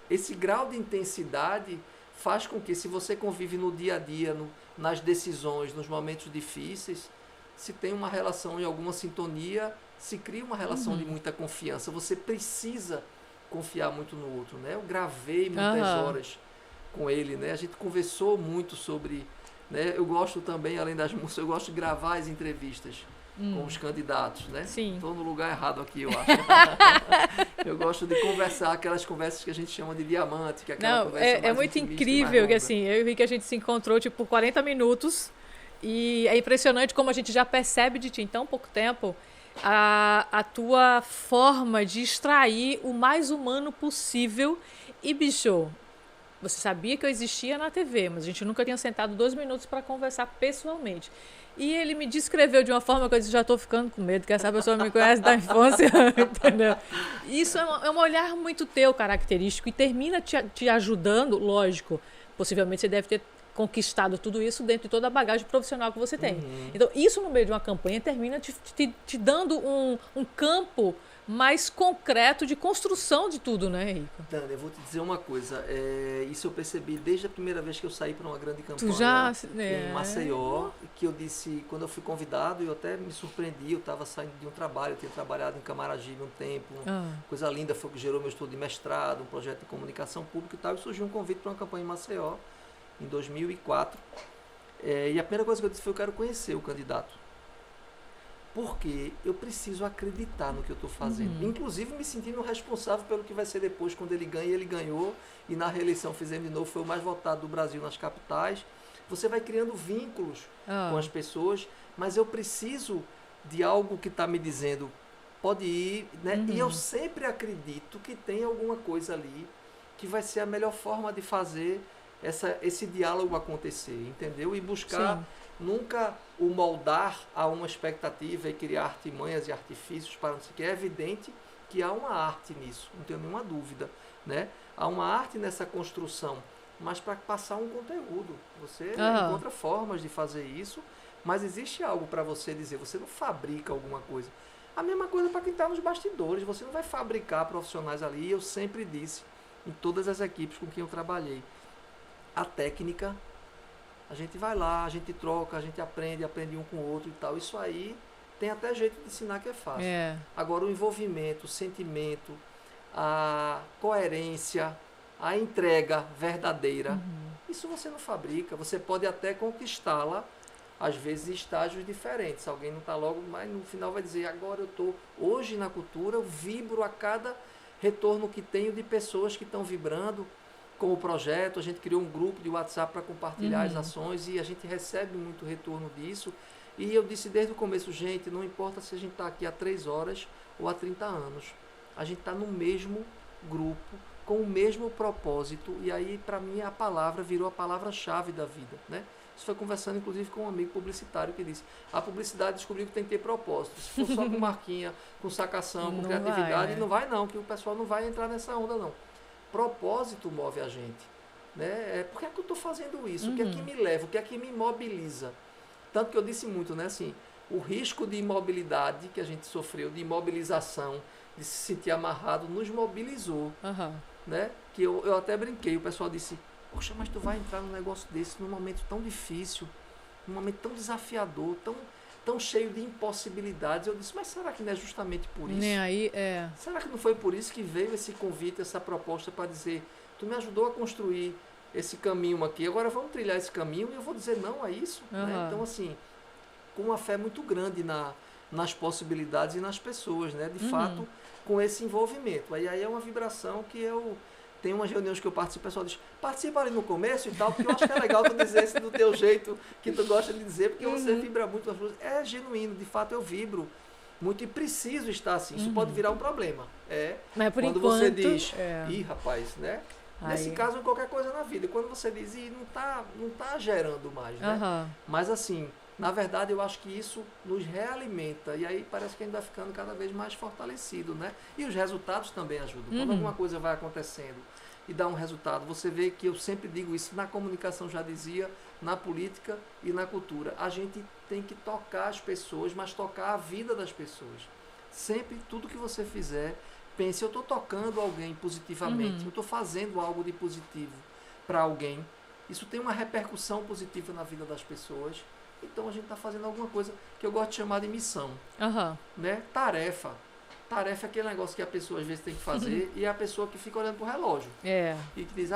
esse grau de intensidade faz com que, se você convive no dia a dia, nas decisões, nos momentos difíceis, se tem uma relação e alguma sintonia, se cria uma relação de muita confiança. Você precisa confiar muito no outro, né? Eu gravei muitas horas com ele, né? A gente conversou muito sobre, né? Eu gosto também, além das músicas, eu gosto de gravar as entrevistas com os candidatos, né? Sim. Estou no lugar errado aqui, eu acho. Eu gosto de conversar, aquelas conversas que a gente chama de diamante, que é aquela conversa mais muito intimista, incrível que, assim, eu vi que a gente se encontrou, tipo, por 40 minutos e é impressionante como a gente já percebe de ti em tão pouco tempo a tua forma de extrair o mais humano possível. E, bicho, você sabia que eu existia na TV, mas a gente nunca tinha sentado 2 minutos para conversar pessoalmente. E ele me descreveu de uma forma que eu disse, já estou ficando com medo, que essa pessoa me conhece da infância, entendeu? Isso é um olhar muito teu, característico, e termina te ajudando, lógico, possivelmente você deve ter conquistado tudo isso dentro de toda a bagagem profissional que você tem. Então, isso no meio de uma campanha termina te dando um campo mais concreto de construção de tudo, né, Henrico? Dani, eu vou te dizer uma coisa. Isso eu percebi desde a primeira vez que eu saí para uma grande campanha em Maceió, que eu disse, quando eu fui convidado, eu até me surpreendi, eu estava saindo de um trabalho, eu tinha trabalhado em Camaragibe um tempo, coisa linda, foi o que gerou meu estudo de mestrado, um projeto de comunicação pública e tal, e surgiu um convite para uma campanha em Maceió, em 2004, e a primeira coisa que eu disse foi, eu quero conhecer o candidato. Porque eu preciso acreditar no que eu estou fazendo. Inclusive me sentindo responsável pelo que vai ser depois, quando ele ganha. Ele ganhou, e na reeleição fizemos de novo, foi o mais votado do Brasil nas capitais. Você vai criando vínculos com as pessoas, mas eu preciso de algo que está me dizendo, pode ir, né? E eu sempre acredito que tem alguma coisa ali que vai ser a melhor forma de fazer esse diálogo acontecer, entendeu? E buscar... Nunca o moldar a uma expectativa e criar artimanhas e artifícios para não sei o que. É evidente que há uma arte nisso, não tenho nenhuma dúvida, né? Há uma arte nessa construção, mas para passar um conteúdo. Você encontra formas de fazer isso, mas existe algo para você dizer. Você não fabrica alguma coisa. A mesma coisa para quem está nos bastidores. Você não vai fabricar profissionais ali. Eu sempre disse, em todas as equipes com quem eu trabalhei, a técnica... A gente vai lá, a gente troca, a gente aprende um com o outro e tal. Isso aí tem até jeito de ensinar que é fácil. Agora, o envolvimento, o sentimento, a coerência, a entrega verdadeira, isso você não fabrica. Você pode até conquistá-la, às vezes, em estágios diferentes. Alguém não está logo, mas no final vai dizer, agora eu estou... Hoje, na cultura, eu vibro a cada retorno que tenho de pessoas que estão vibrando. Com o projeto, a gente criou um grupo de WhatsApp para compartilhar as ações e a gente recebe muito retorno disso. E eu disse desde o começo, gente, não importa se a gente está aqui há 3 horas ou há 30 anos. A gente está no mesmo grupo com o mesmo propósito, e aí para mim a palavra virou a palavra-chave da vida, né? Isso foi conversando inclusive com um amigo publicitário que disse, a publicidade descobriu que tem que ter propósito, se for só com marquinha, com sacação, com Não criatividade, vai, né? não vai não, que o pessoal não vai entrar nessa onda não. Propósito move a gente, né? Por que é que eu estou fazendo isso? O que é que me leva? O que é que me mobiliza? Tanto que eu disse muito, né, assim, o risco de imobilidade que a gente sofreu, de imobilização, de se sentir amarrado, nos mobilizou, né? Que eu até brinquei, o pessoal disse, poxa, mas tu vai entrar num negócio desse num momento tão difícil, num momento tão desafiador, tão cheio de impossibilidades. Eu disse, mas será que não é justamente por isso? Nem aí, Será que não foi por isso que veio esse convite, essa proposta para dizer, tu me ajudou a construir esse caminho aqui, agora vamos trilhar esse caminho e eu vou dizer não a isso? Né? Então, assim, com uma fé muito grande nas possibilidades e nas pessoas, né? De fato, com esse envolvimento. Aí é uma vibração que eu... Tem umas reuniões que eu participo, o pessoal diz, participa ali no começo e tal, porque eu acho que é legal tu dizer isso do teu jeito, que tu gosta de dizer, porque você vibra muito nas coisas. É genuíno, de fato eu vibro muito e preciso estar assim. Isso pode virar um problema. Mas por quando enquanto, você diz, ih, rapaz, né? Aí. Nesse caso, qualquer coisa na vida. Quando você diz, ih, não tá gerando mais, né? Mas assim, na verdade, eu acho que isso nos realimenta. E aí parece que a gente vai ficando cada vez mais fortalecido, né? E os resultados também ajudam. Quando alguma coisa vai acontecendo e dá um resultado, você vê que eu sempre digo isso, na comunicação já dizia, na política e na cultura. A gente tem que tocar as pessoas, mas tocar a vida das pessoas. Sempre, tudo que você fizer, pense, eu estou tocando alguém positivamente, eu estou fazendo algo de positivo para alguém. Isso tem uma repercussão positiva na vida das pessoas. Então a gente está fazendo alguma coisa que eu gosto de chamar de missão. Né? Tarefa. Tarefa é aquele negócio que a pessoa às vezes tem que fazer e é a pessoa que fica olhando pro relógio. E que diz,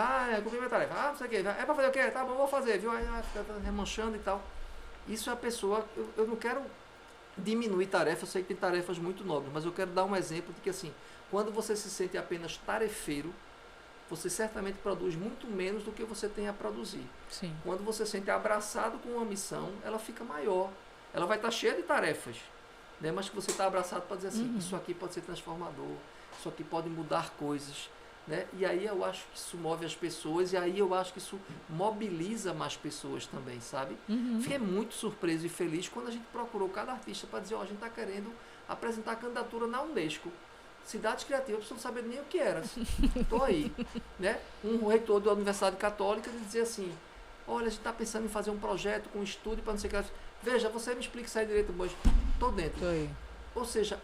cumpri minha tarefa. Não sei o quê. É para fazer o quê? Tá bom, vou fazer, viu? Aí fica remanchando e tal. Isso é a pessoa... Eu não quero diminuir tarefa, eu sei que tem tarefas muito nobres, mas eu quero dar um exemplo de que, assim, quando você se sente apenas tarefeiro, você certamente produz muito menos do que você tem a produzir. Sim. Quando você se sente abraçado com uma missão, ela fica maior. Ela vai estar cheia de tarefas, né? Mas que você está abraçado para dizer assim, isso aqui pode ser transformador, isso aqui pode mudar coisas. Né? E aí eu acho que isso move as pessoas, e aí eu acho que isso mobiliza mais pessoas também, sabe? Fiquei muito surpreso e feliz quando a gente procurou cada artista para dizer, a gente está querendo apresentar a candidatura na Unesco. Cidades criativas, eu não sabia nem o que era. Estou aí. Né? Um reitor da Universidade Católica dizia assim, olha, a gente está pensando em fazer um projeto com um estúdio para não sei o que. Veja, você me explica isso aí direito, mas estou dentro. Ou seja,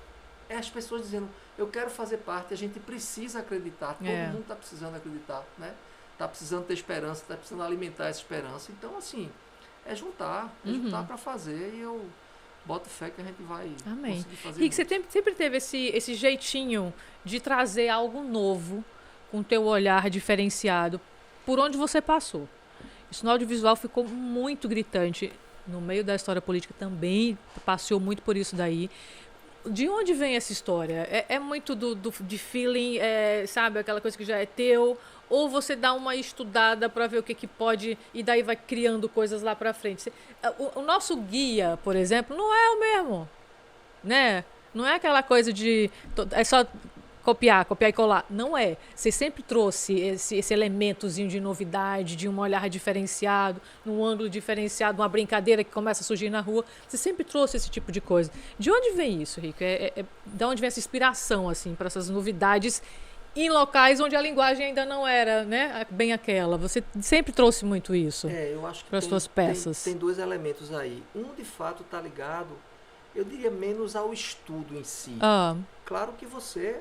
é as pessoas dizendo, eu quero fazer parte, a gente precisa acreditar, todo mundo está precisando acreditar, né? Está precisando ter esperança, está precisando alimentar essa esperança. Então, assim, é juntar para fazer, e eu boto fé que a gente vai conseguir fazer. Rick, você sempre teve esse jeitinho de trazer algo novo, com o teu olhar diferenciado, por onde você passou. Isso no audiovisual ficou muito gritante. No meio da história política também passeou muito por isso daí. De onde vem essa história? É muito de feeling, sabe? Aquela coisa que já é teu? Ou você dá uma estudada para ver o que pode e daí vai criando coisas lá para frente? O nosso guia, por exemplo, não é o mesmo, né? Não é aquela coisa de... É só copiar e colar. Não é. Você sempre trouxe esse elementozinho de novidade, de um olhar diferenciado, num ângulo diferenciado, uma brincadeira que começa a surgir na rua. Você sempre trouxe esse tipo de coisa. De onde vem isso, Rico? De onde vem essa inspiração, assim, para essas novidades em locais onde a linguagem ainda não era, né, bem aquela? Você sempre trouxe muito isso eu acho que para as suas peças. Tem dois elementos aí. Um, de fato, está ligado, eu diria, menos ao estudo em si. Claro que você...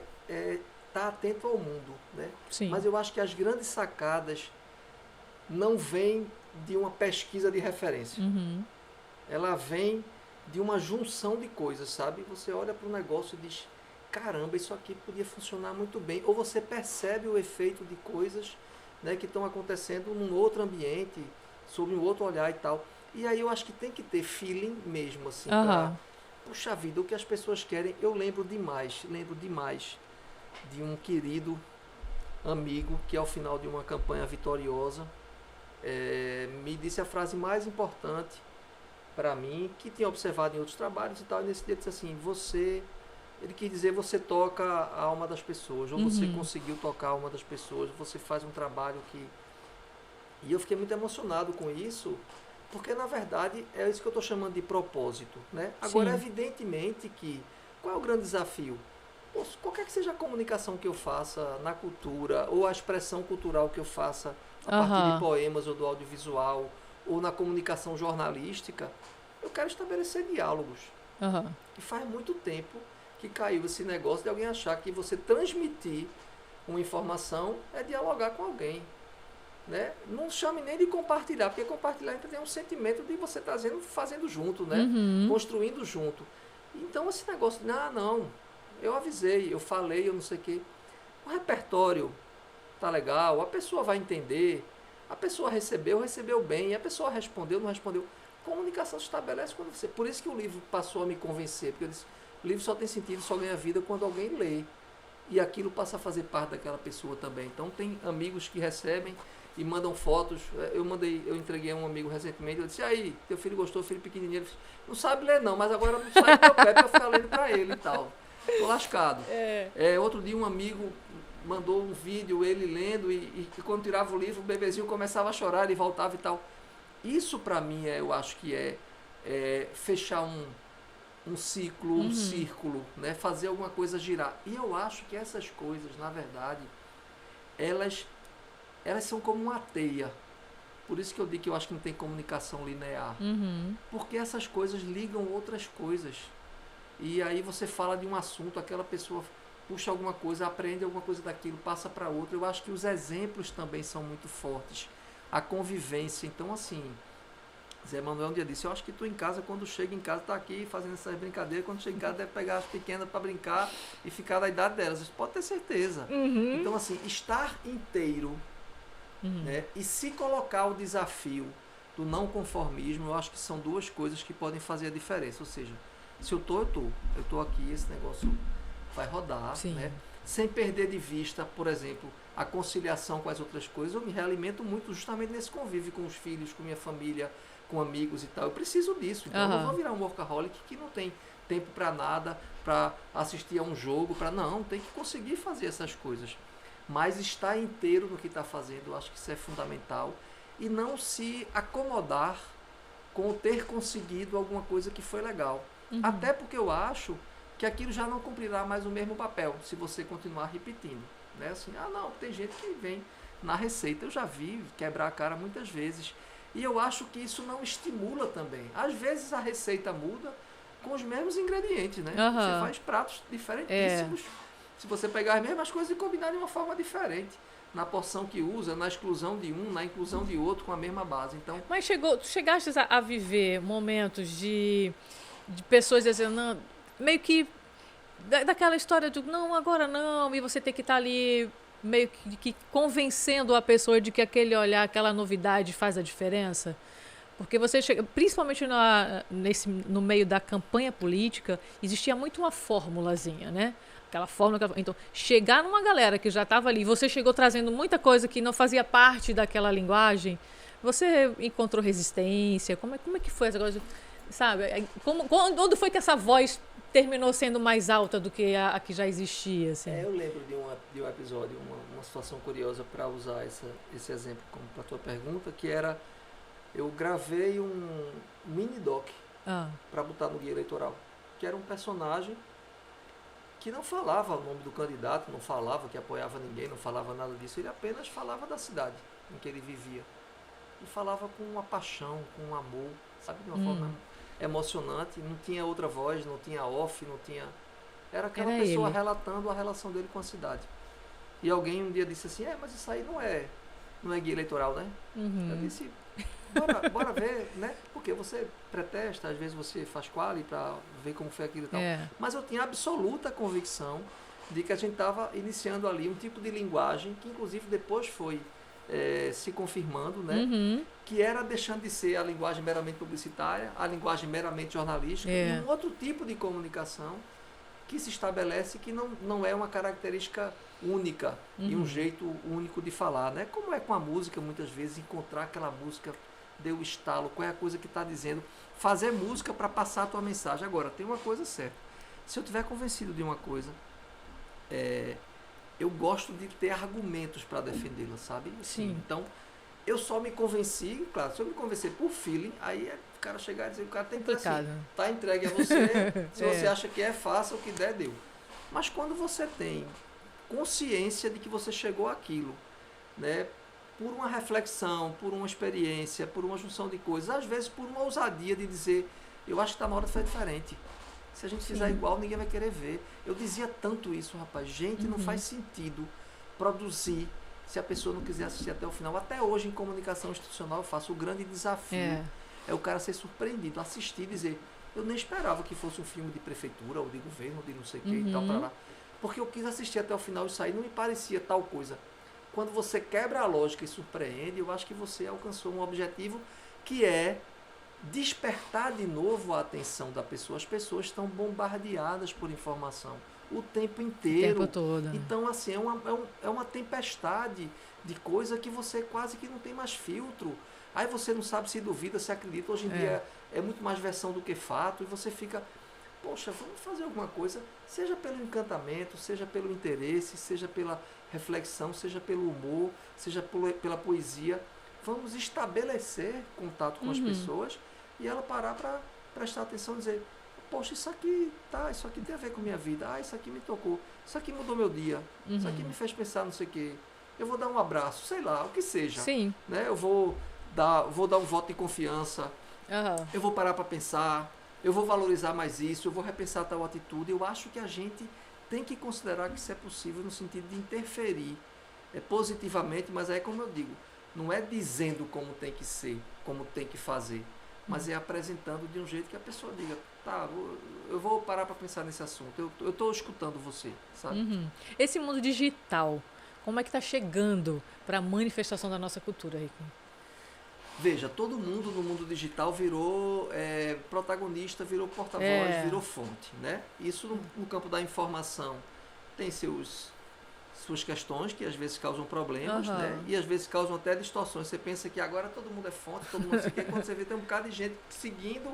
tá atento ao mundo, né? Sim. Mas eu acho que as grandes sacadas não vêm de uma pesquisa de referência. Ela vem de uma junção de coisas, sabe? Você olha para o negócio e diz, caramba, isso aqui podia funcionar muito bem. Ou você percebe o efeito de coisas, né, que estão acontecendo num outro ambiente, sob um outro olhar e tal. E aí eu acho que tem que ter feeling mesmo, assim, puxa vida, o que as pessoas querem. Eu lembro demais de um querido amigo que, ao final de uma campanha vitoriosa, me disse a frase mais importante para mim, que tinha observado em outros trabalhos e tal, e nesse dia disse assim, você Ele quis dizer você toca a alma das pessoas, ou você conseguiu tocar a alma das pessoas, você faz um trabalho que... E eu fiquei muito emocionado com isso, porque na verdade é isso que eu estou chamando de propósito, né? Agora, Sim. evidentemente que... Qual é o grande desafio? Qualquer que seja a comunicação que eu faça na cultura, ou a expressão cultural que eu faça a partir de poemas ou do audiovisual, ou na comunicação jornalística, eu quero estabelecer diálogos. E faz muito tempo que caiu esse negócio de alguém achar que você transmitir uma informação é dialogar com alguém. Né? Não chame nem de compartilhar, porque compartilhar ainda tem um sentimento de você fazendo junto, né? Construindo junto. Então esse negócio de, não, eu avisei, eu falei, eu não sei o quê. O repertório tá legal, a pessoa vai entender, a pessoa recebeu bem, a pessoa respondeu, não respondeu. Comunicação se estabelece quando você... Por isso que o livro passou a me convencer, porque eu disse, o livro só tem sentido, só ganha vida quando alguém lê. E aquilo passa a fazer parte daquela pessoa também. Então tem amigos que recebem e mandam fotos. Eu entreguei a um amigo recentemente, eu disse, aí, teu filho gostou, filho pequenininho, ele disse, não sabe ler não, mas agora não sai do meu pé para eu ficar lendo para ele e tal. Tô lascado. Outro dia um amigo mandou um vídeo, ele lendo, e quando tirava o livro, o bebezinho começava a chorar, ele voltava e tal. Isso para mim, eu acho que é fechar um ciclo, um círculo, né? Fazer alguma coisa girar. E eu acho que essas coisas, na verdade, elas são como uma teia. Por isso que eu digo que eu acho que não tem comunicação linear. Porque essas coisas ligam outras coisas. E aí você fala de um assunto, aquela pessoa puxa alguma coisa, aprende alguma coisa daquilo, passa para outra. Eu acho que os exemplos também são muito fortes. A convivência. Então, assim, Zé Manuel um dia disse, eu acho que tu em casa, quando chega em casa, tá aqui fazendo essas brincadeiras, quando chega em casa deve pegar as pequenas para brincar e ficar da idade delas. Isso pode ter certeza. Então, assim, estar inteiro, né, e se colocar o desafio do não conformismo, eu acho que são duas coisas que podem fazer a diferença. Ou seja, se eu tô aqui, esse negócio vai rodar, né? Sem perder de vista, por exemplo, a conciliação com as outras coisas. Eu me realimento muito justamente nesse convívio com os filhos, com minha família, com amigos e tal. Eu preciso disso. Então eu não vou virar um workaholic que não tem tempo para nada, para assistir a um jogo, não, tem que conseguir fazer essas coisas. Mas estar inteiro no que está fazendo, eu acho que isso é fundamental. E não se acomodar com ter conseguido alguma coisa que foi legal. Até porque eu acho que aquilo já não cumprirá mais o mesmo papel, se você continuar repetindo. Né? Assim, não, tem gente que vem na receita, eu já vi quebrar a cara muitas vezes. E eu acho que isso não estimula também. Às vezes a receita muda com os mesmos ingredientes, né? Você faz pratos diferentíssimos. Se você pegar as mesmas coisas e combinar de uma forma diferente. Na porção que usa, na exclusão de um, na inclusão de outro, com a mesma base. Então, mas tu chegaste a viver momentos de pessoas dizendo, meio que daquela história de não, agora não, e você tem que estar ali meio que convencendo a pessoa de que aquele olhar, aquela novidade faz a diferença? Porque você chega, principalmente no meio da campanha política, existia muito uma formulazinha, né? Aquela fórmula. Então, chegar numa galera que já estava ali, você chegou trazendo muita coisa que não fazia parte daquela linguagem, você encontrou resistência? Como é que foi essa coisa? Sabe? Onde foi que essa voz terminou sendo mais alta do que a que já existia? Assim? Eu lembro de um episódio, uma situação curiosa para usar esse exemplo para a tua pergunta, que era, eu gravei um mini doc para botar no guia eleitoral, que era um personagem que não falava o nome do candidato, não falava que apoiava ninguém, não falava nada disso, ele apenas falava da cidade em que ele vivia. E falava com uma paixão, com um amor, sabe, de uma forma emocionante, não tinha outra voz, não tinha off, não tinha... Era aquela pessoa relatando a relação dele com a cidade. E alguém um dia disse assim, mas isso aí não é guia eleitoral, né? Eu disse, bora ver, né? Porque você pretesta, às vezes você faz quali para ver como foi aquilo e tal. Mas eu tinha absoluta convicção de que a gente estava iniciando ali um tipo de linguagem que inclusive depois foi se confirmando, né? Que era deixando de ser a linguagem meramente publicitária, a linguagem meramente jornalística, e um outro tipo de comunicação que se estabelece que não é uma característica única e um jeito único de falar, né? Como é com a música, muitas vezes, encontrar aquela música, deu estalo, qual é a coisa que está dizendo, fazer música para passar a tua mensagem. Agora, tem uma coisa certa, Se eu tiver convencido de uma coisa, eu gosto de ter argumentos para defendê-la, sabe? Sim. Então, eu só me convenci, claro, se eu me convencer por feeling, aí é o cara chegar e dizer, o cara tem que ter assim, tá entregue a você, se você acha que faça o que der, deu. Mas quando você tem consciência de que você chegou àquilo, né, por uma reflexão, por uma experiência, por uma junção de coisas, às vezes por uma ousadia de dizer, eu acho que está na hora de fazer diferente. Se a gente fizer igual, ninguém vai querer ver. Eu dizia tanto isso, rapaz. Gente, não faz sentido produzir se a pessoa não quiser assistir até o final. Até hoje, em comunicação institucional, eu faço o grande desafio. É o cara ser surpreendido, assistir e dizer, eu nem esperava que fosse um filme de prefeitura, ou de governo, ou de não sei o que e tal, para lá. Porque eu quis assistir até o final e sair, não me parecia tal coisa. Quando você quebra a lógica e surpreende, eu acho que você alcançou um objetivo que é despertar de novo a atenção da pessoa. As pessoas estão bombardeadas por informação o tempo inteiro. O tempo todo. Então, assim, é uma tempestade de coisa que você quase que não tem mais filtro. Aí você não sabe se duvida, se acredita. Hoje em dia é muito mais versão do que fato. E você fica, poxa, vamos fazer alguma coisa, seja pelo encantamento, seja pelo interesse, seja pela reflexão, seja pelo humor, seja pela poesia. Vamos estabelecer contato com as pessoas e ela parar para prestar atenção e dizer, poxa, isso aqui tem a ver com a minha vida, isso aqui me tocou, isso aqui mudou meu dia, isso aqui me fez pensar não sei o quê, eu vou dar um abraço, sei lá, o que seja. Sim. Né? Eu vou dar um voto de confiança, eu vou parar para pensar, eu vou valorizar mais isso, eu vou repensar tal atitude. Eu acho que a gente tem que considerar que isso é possível no sentido de interferir positivamente, mas aí, como eu digo, não é dizendo como tem que ser, como tem que fazer, mas é apresentando de um jeito que a pessoa diga, tá, eu vou parar para pensar nesse assunto, eu estou escutando você, sabe? Esse mundo digital, como é que está chegando para a manifestação da nossa cultura, Rico? Veja, todo mundo no mundo digital virou protagonista, virou porta-voz, virou fonte, né? Isso no campo da informação tem suas questões que às vezes causam problemas, né? E às vezes causam até distorções. Você pensa que agora todo mundo é fonte, todo mundo se quer, quando você vê tem um bocado de gente seguindo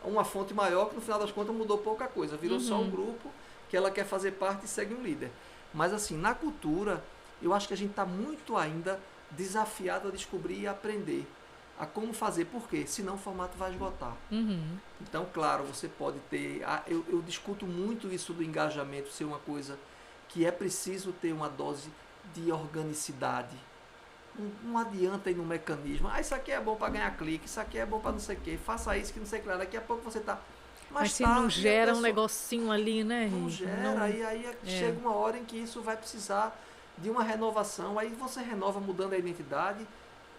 uma fonte maior que no final das contas mudou pouca coisa, virou só um grupo que ela quer fazer parte e segue um líder. Mas assim, na cultura, eu acho que a gente está muito ainda desafiado a descobrir e aprender a como fazer, por quê? Senão o formato vai esgotar. Então, claro, você pode ter... Eu discuto muito isso do engajamento ser uma coisa que é preciso ter uma dose de organicidade. Não adianta ir no mecanismo. Isso aqui é bom para ganhar clique, isso aqui é bom para não sei o quê, faça isso que não sei o que lá. Daqui a pouco você está... Mas se não gera um negocinho ali, né? Não gera, aí chega uma hora em que isso vai precisar de uma renovação. Aí você renova mudando a identidade.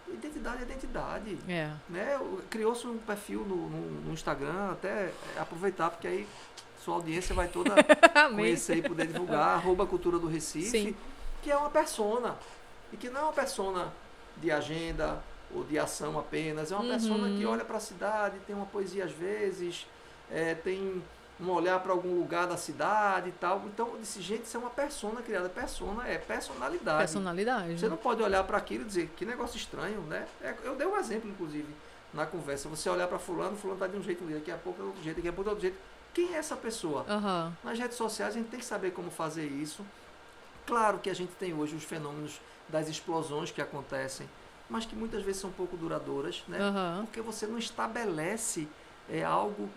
Identidade é identidade. Né? Criou-se um perfil no Instagram, até aproveitar, porque aí sua audiência vai toda conhecer e poder divulgar, @cultura do Recife, que é uma persona. E que não é uma persona de agenda ou de ação apenas, é uma persona que olha para a cidade, tem uma poesia às vezes, tem um olhar para algum lugar da cidade e tal. Então, eu disse, gente, isso é uma persona criada. Persona é personalidade. Personalidade. Você não pode olhar para aquilo e dizer, que negócio estranho, né? Eu dei um exemplo, inclusive, na conversa. Você olhar para fulano está de um jeito ali, daqui a pouco é outro jeito, daqui a pouco é outro jeito. Quem é essa pessoa? Nas redes sociais, a gente tem que saber como fazer isso. Claro que a gente tem hoje os fenômenos das explosões que acontecem, mas que muitas vezes são pouco duradouras, né? Porque você não estabelece algo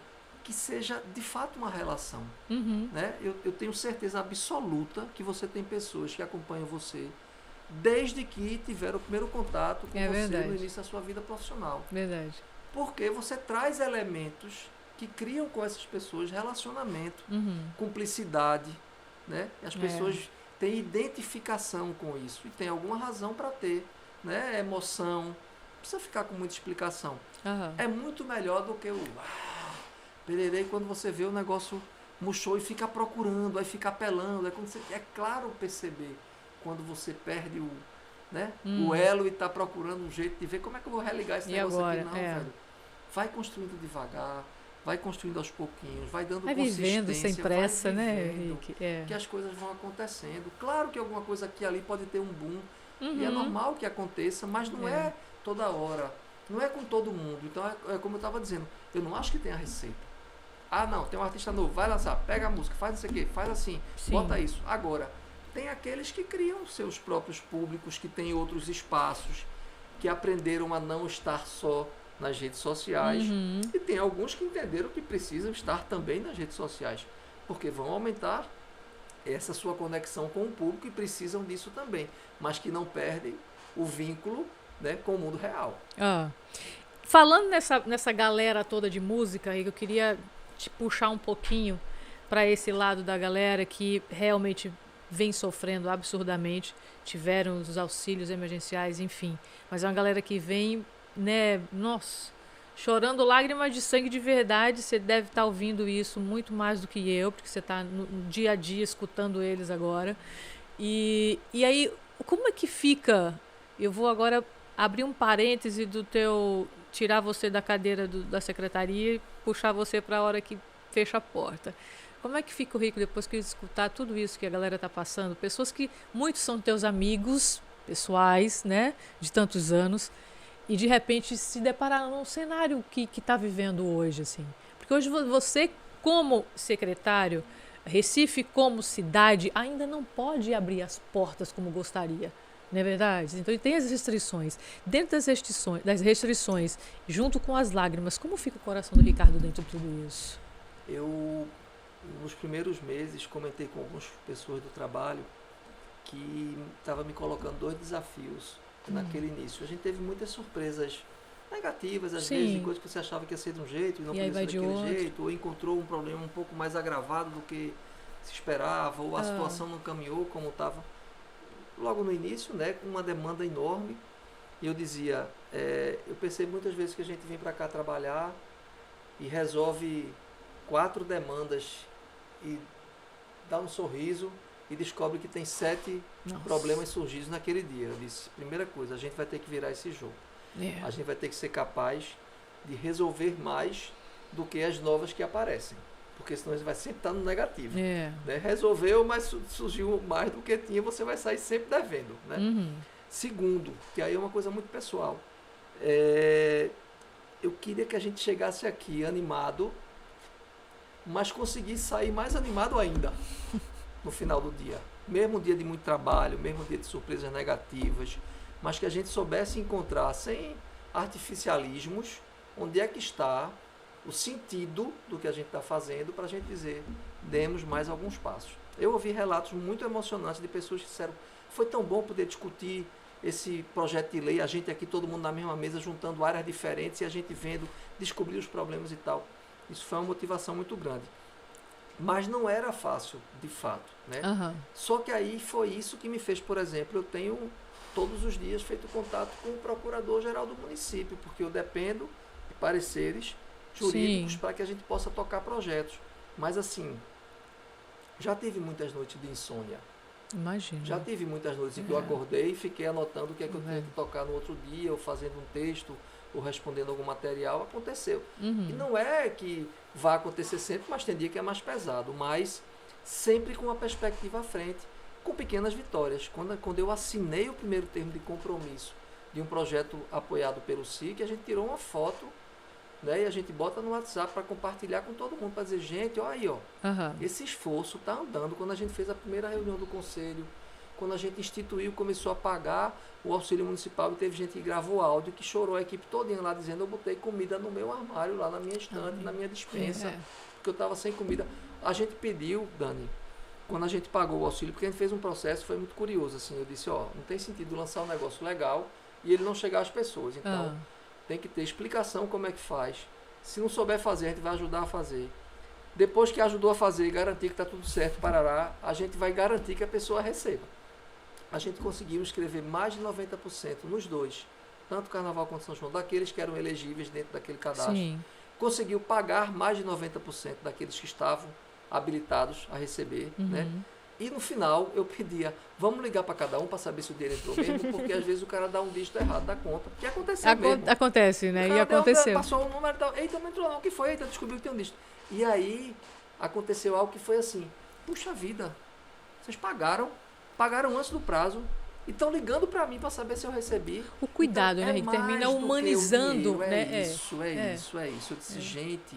que seja de fato uma relação. Né? Eu tenho certeza absoluta que você tem pessoas que acompanham você desde que tiveram o primeiro contato com você no início da sua vida profissional. Verdade. Porque você traz elementos que criam com essas pessoas relacionamento, cumplicidade, né? E as pessoas têm identificação com isso e tem alguma razão para ter, né? Emoção. Não precisa ficar com muita explicação. É muito melhor do que o pererei quando você vê o negócio murchou e fica procurando, aí fica apelando. É claro perceber quando você perde o elo e está procurando um jeito de ver como é que eu vou religar esse negócio agora? Aqui. Não, velho. Vai construindo devagar, vai construindo aos pouquinhos, vai dando consistência. Vai vivendo sem pressa, né, Rick? Que as coisas vão acontecendo. Claro que alguma coisa aqui e ali pode ter um boom, e é normal que aconteça, mas não é toda hora, não é com todo mundo. Então, é como eu estava dizendo, eu não acho que tenha receita. Ah, não, tem um artista novo, vai lançar, pega a música, faz isso aqui, faz assim, Sim. bota isso. Agora, tem aqueles que criam seus próprios públicos, que têm outros espaços, que aprenderam a não estar só nas redes sociais. E tem alguns que entenderam que precisam estar também nas redes sociais, porque vão aumentar essa sua conexão com o público e precisam disso também, mas que não perdem o vínculo, né, com o mundo real. Falando nessa galera toda de música, eu queria te puxar um pouquinho para esse lado da galera que realmente vem sofrendo absurdamente, tiveram os auxílios emergenciais, enfim. Mas é uma galera que vem, né, nossa, chorando lágrimas de sangue de verdade. Você deve estar ouvindo isso muito mais do que eu, porque você está no dia a dia escutando eles agora. E aí, como é que fica? Eu vou agora abrir um parêntese do teu... tirar você da cadeira da secretaria e puxar você para a hora que fecha a porta. Como é que fica o Rico depois que escutar tudo isso que a galera está passando? Pessoas que muitos são teus amigos pessoais, né, de tantos anos, e de repente se depararam num cenário que está vivendo hoje, assim. Porque hoje você, como secretário, Recife como cidade, ainda não pode abrir as portas como gostaria. Não é verdade? Então tem as restrições. Dentro das restrições, junto com as lágrimas, como fica o coração do Ricardo dentro de tudo isso? Eu, nos primeiros meses, comentei com algumas pessoas do trabalho que estava me colocando 2 desafios naquele início. A gente teve muitas surpresas negativas, às vezes, de coisas que você achava que ia ser de um jeito e não podia ser daquele jeito, ou encontrou um problema um pouco mais agravado do que se esperava, ou a situação não caminhou como estava. Logo no início, né, com uma demanda enorme, e eu dizia, eu percebo muitas vezes que a gente vem para cá trabalhar e resolve 4 demandas e dá um sorriso e descobre que tem 7 problemas surgidos naquele dia. Eu disse, primeira coisa, a gente vai ter que virar esse jogo. A gente vai ter que ser capaz de resolver mais do que as novas que aparecem. Porque senão você vai sempre estar no negativo. Né? Resolveu, mas surgiu mais do que tinha, você vai sair sempre devendo. Né? Segundo, que aí é uma coisa muito pessoal, eu queria que a gente chegasse aqui animado, mas conseguisse sair mais animado ainda no final do dia. Mesmo dia de muito trabalho, mesmo dia de surpresas negativas, mas que a gente soubesse encontrar, sem artificialismos, onde é que está o sentido do que a gente está fazendo, para a gente dizer, demos mais alguns passos. Eu ouvi relatos muito emocionantes de pessoas que disseram, foi tão bom poder discutir esse projeto de lei, a gente aqui, todo mundo na mesma mesa, juntando áreas diferentes e a gente vendo, descobrir os problemas e tal. Isso foi uma motivação muito grande. Mas não era fácil, de fato. Né? Só que aí foi isso que me fez, por exemplo, eu tenho todos os dias feito contato com o procurador-geral do município, porque eu dependo de pareceres jurídicos para que a gente possa tocar projetos. Mas assim, já tive muitas noites de insônia. Imagina. Já tive muitas noites em que eu acordei e fiquei anotando o que é que eu tinha que tocar no outro dia, ou fazendo um texto, ou respondendo algum material. Aconteceu. E não é que vai acontecer sempre, mas tem dia que é mais pesado. Mas sempre com uma perspectiva à frente, com pequenas vitórias. Quando eu assinei o primeiro termo de compromisso de um projeto apoiado pelo SIC, a gente tirou uma foto, né, e a gente bota no WhatsApp para compartilhar com todo mundo, para dizer, gente, olha aí, esse esforço está andando. Quando a gente fez a primeira reunião do conselho, quando a gente instituiu, começou a pagar o auxílio municipal, e teve gente que gravou áudio, que chorou a equipe todinha lá, dizendo, eu botei comida no meu armário, lá na minha estante, na minha despensa, porque eu estava sem comida. A gente pediu, Dani, quando a gente pagou o auxílio, porque a gente fez um processo, foi muito curioso, assim, eu disse, não tem sentido lançar um negócio legal e ele não chegar às pessoas, então tem que ter explicação como é que faz. Se não souber fazer, a gente vai ajudar a fazer. Depois que ajudou a fazer e garantir que está tudo certo, parará, a gente vai garantir que a pessoa receba. A gente conseguiu escrever mais de 90% nos dois, tanto Carnaval quanto São João, daqueles que eram elegíveis dentro daquele cadastro. Conseguiu pagar mais de 90% daqueles que estavam habilitados a receber, né? E no final eu pedia, vamos ligar para cada um para saber se o dinheiro entrou mesmo, porque às vezes o cara dá um dígito errado da conta, que aconteceu mesmo. Acontece, né? E aconteceu. Passou um número e tal, eita, não entrou não, o que foi? Eita, descobriu que tem um dígito. E aí aconteceu algo que foi assim, puxa vida, vocês pagaram antes do prazo, e estão ligando para mim para saber se eu recebi. O cuidado, então, né? Termina humanizando, né? É isso. Eu disse, gente,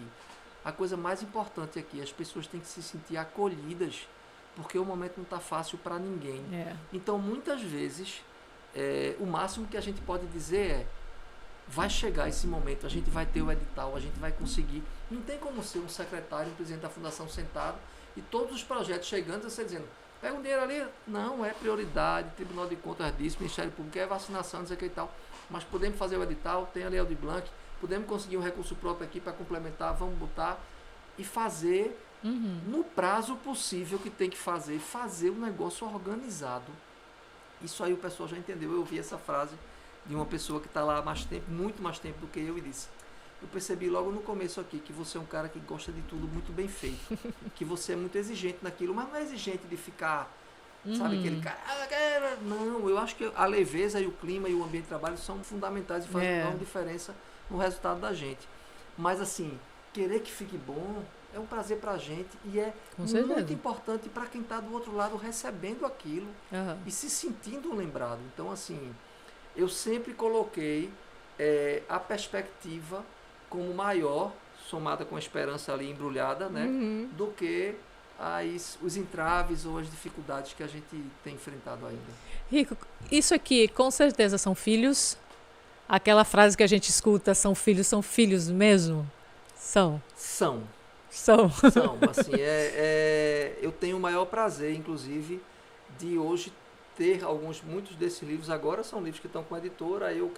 A coisa mais importante aqui, as pessoas têm que se sentir acolhidas, porque o momento não está fácil para ninguém. Então, muitas vezes, o máximo que a gente pode dizer é: vai chegar esse momento, a gente vai ter o edital, a gente vai conseguir. Não tem como ser um secretário, um presidente da fundação sentado e todos os projetos chegando, você dizendo: pega um dinheiro ali. Não, é prioridade, Tribunal de Contas disso, Ministério Público, é vacinação, não sei o que e tal. Mas podemos fazer o edital, tem a Lei Aldir Blanc, podemos conseguir um recurso próprio aqui para complementar, vamos botar e fazer no prazo possível que tem que fazer o negócio organizado. Isso aí o pessoal já entendeu. Eu ouvi essa frase de uma pessoa que está lá há mais tempo, muito mais tempo do que eu, e disse: eu percebi logo no começo aqui que você é um cara que gosta de tudo muito bem feito, que você é muito exigente naquilo, mas não é exigente de ficar, sabe, aquele cara, não, eu acho que a leveza e o clima e o ambiente de trabalho são fundamentais e fazem uma enorme diferença no resultado da gente. Mas assim, querer que fique bom é um prazer pra gente e é muito importante para quem está do outro lado recebendo aquilo e se sentindo lembrado. Então, assim, eu sempre coloquei a perspectiva como maior, somada com a esperança ali embrulhada, né, do que os entraves ou as dificuldades que a gente tem enfrentado ainda. Rico, isso aqui com certeza são filhos? Aquela frase que a gente escuta, são filhos mesmo? São. Assim, eu tenho o maior prazer, inclusive, de hoje ter muitos desses livros. Agora são livros que estão com a editora, aí eu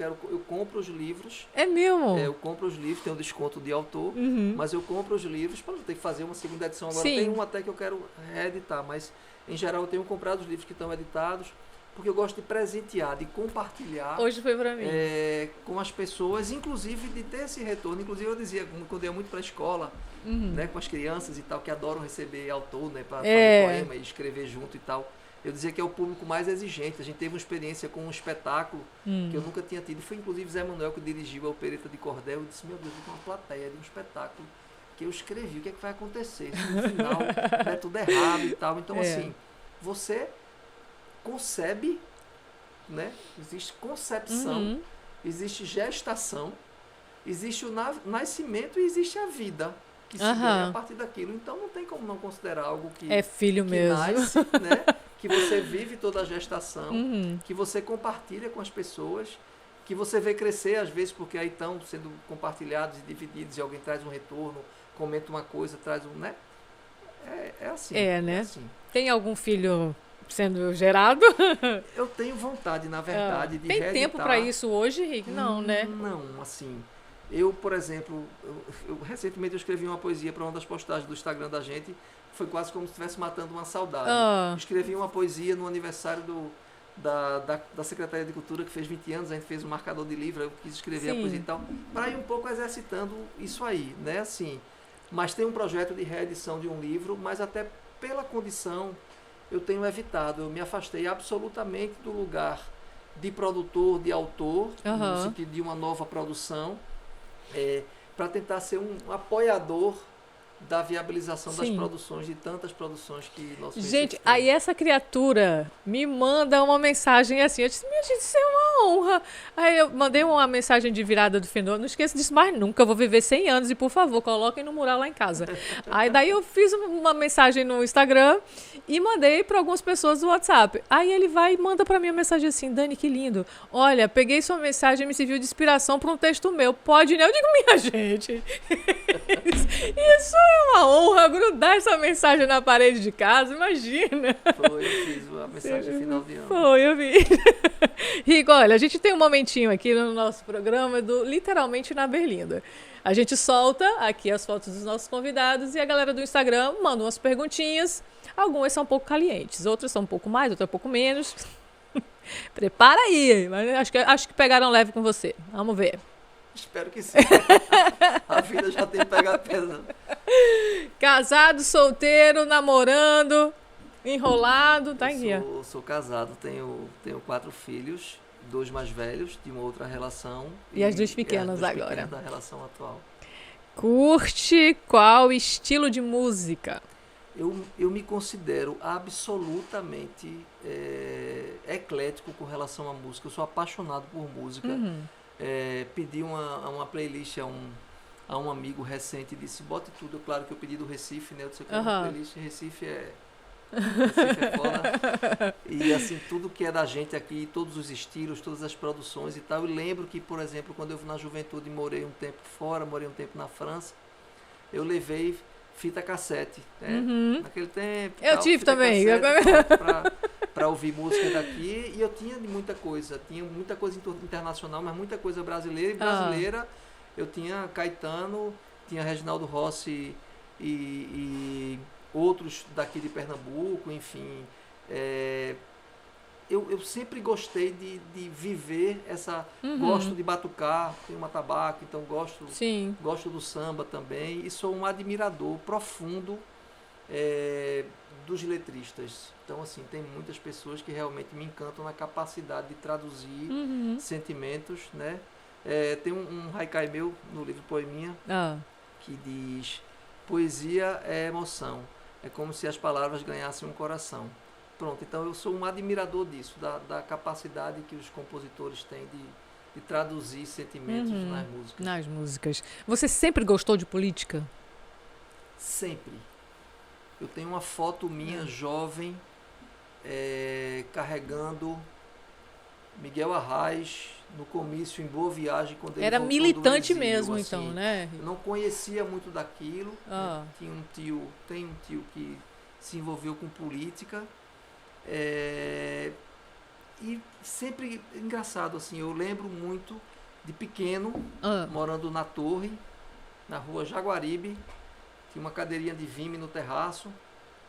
compro os livros. É mesmo? Eu compro os livros, tem um desconto de autor, mas eu compro os livros para não ter que fazer uma segunda edição. Agora tem um até que eu quero reeditar, mas em geral eu tenho comprado os livros que estão editados, porque eu gosto de presentear, de compartilhar. Hoje foi para mim. Com as pessoas, inclusive de ter esse retorno. Inclusive eu dizia, quando eu ia muito para a escola, né, com as crianças e tal, que adoram receber autor, né, para fazer poema e escrever junto e tal. Eu dizia que é o público mais exigente. A gente teve uma experiência com um espetáculo que eu nunca tinha tido. Foi inclusive Zé Manuel que dirigiu a Opereta de Cordel. Eu disse: meu Deus, eu tenho uma plateia de um espetáculo que eu escrevi. O que é que vai acontecer? Se no final é tudo errado e tal. Então, assim, você concebe, né? Existe concepção, existe gestação, existe o nascimento e existe a vida que se ganha a partir daquilo. Então não tem como não considerar algo que é filho mesmo, nasce, né? Que você vive toda a gestação, que você compartilha com as pessoas, que você vê crescer às vezes, porque aí estão sendo compartilhados e divididos e alguém traz um retorno, comenta uma coisa, traz um, né? É assim. Né? É assim. Tem algum filho sendo gerado? Eu tenho vontade, na verdade, de Tem reeditar. tempo para isso hoje, Rick? Não, né? Não, assim, eu, por exemplo, recentemente eu escrevi uma poesia para uma das postagens do Instagram da gente, foi quase como se estivesse matando uma saudade. Escrevi uma poesia no aniversário da Secretaria de Cultura, que fez 20 anos, a gente fez um marcador de livro, eu quis escrever a poesia e tal, para ir um pouco exercitando isso aí, né, assim. Mas tem um projeto de reedição de um livro, mas até pela condição eu tenho evitado, eu me afastei absolutamente do lugar de produtor, de autor, no sentido de uma nova produção, para tentar ser um apoiador da viabilização das produções, de tantas produções que nós Gente, aí essa criatura me manda uma mensagem assim, eu disse: minha gente, isso é uma honra. Aí eu mandei uma mensagem de virada do fenômeno, não esqueço disso mais nunca, eu vou viver 100 anos e por favor, coloquem no mural lá em casa. Aí daí eu fiz uma mensagem no Instagram e mandei para algumas pessoas do WhatsApp. Aí ele vai e manda para mim uma mensagem assim: Dani, que lindo. Olha, peguei sua mensagem e me serviu de inspiração para um texto meu. Pode, né? Eu digo: minha gente, isso é uma honra, grudar essa mensagem na parede de casa, imagina. Foi, eu fiz a mensagem final de ano. Foi, eu vi. Rico, olha, a gente tem um momentinho aqui no nosso programa do Literalmente na Berlinda. A gente solta aqui as fotos dos nossos convidados e a galera do Instagram manda umas perguntinhas. Algumas são um pouco calientes, outras são um pouco mais, outras um pouco menos. Prepara aí, mas acho que pegaram leve com você. Vamos ver. Espero que sim. A vida já tem pegado pesado. Casado, solteiro, namorando, enrolado, tá aqui. Sou casado, tenho 4 filhos, 2 mais velhos de uma outra relação. E as 2 pequenas agora. Pequenas da relação atual. Curte qual estilo de música? Eu me considero absolutamente eclético com relação à música. Eu sou apaixonado por música. Pedi uma playlist a um amigo recente e disse, bote tudo. Claro que eu pedi do Recife, né? Eu disse, eu quero uma playlist Recife é foda. E assim, tudo que é da gente aqui, todos os estilos, todas as produções e tal. E lembro que, por exemplo, quando eu na juventude morei um tempo fora, morei um tempo na França, eu levei fita cassete, né? Naquele tempo. Eu tive também. Para ouvir música daqui. E eu tinha muita coisa. Tinha muita coisa internacional, mas muita coisa brasileira. E brasileira, eu tinha Caetano, tinha Reginaldo Rossi e outros daqui de Pernambuco, enfim. Eu sempre gostei de viver essa... Gosto de batucar, tenho uma tabaco, então gosto do samba também. E sou um admirador profundo dos letristas. Então, assim, tem muitas pessoas que realmente me encantam na capacidade de traduzir sentimentos, né? Tem um haikai meu no livro Poeminha que diz: poesia é emoção, é como se as palavras ganhassem um coração. Pronto, então eu sou um admirador disso, da capacidade que os compositores têm de traduzir sentimentos nas músicas. Nas músicas. Você sempre gostou de política? Sempre. Eu tenho uma foto minha jovem carregando Miguel Arraes no comício em Boa Viagem, quando ele era voltou militante do Brasil, mesmo, assim. então, né? Eu não conhecia muito daquilo. Né? Tem um tio que se envolveu com política. E sempre engraçado, assim, eu lembro muito de pequeno, morando na Torre, na rua Jaguaribe, tinha uma cadeirinha de vime no terraço,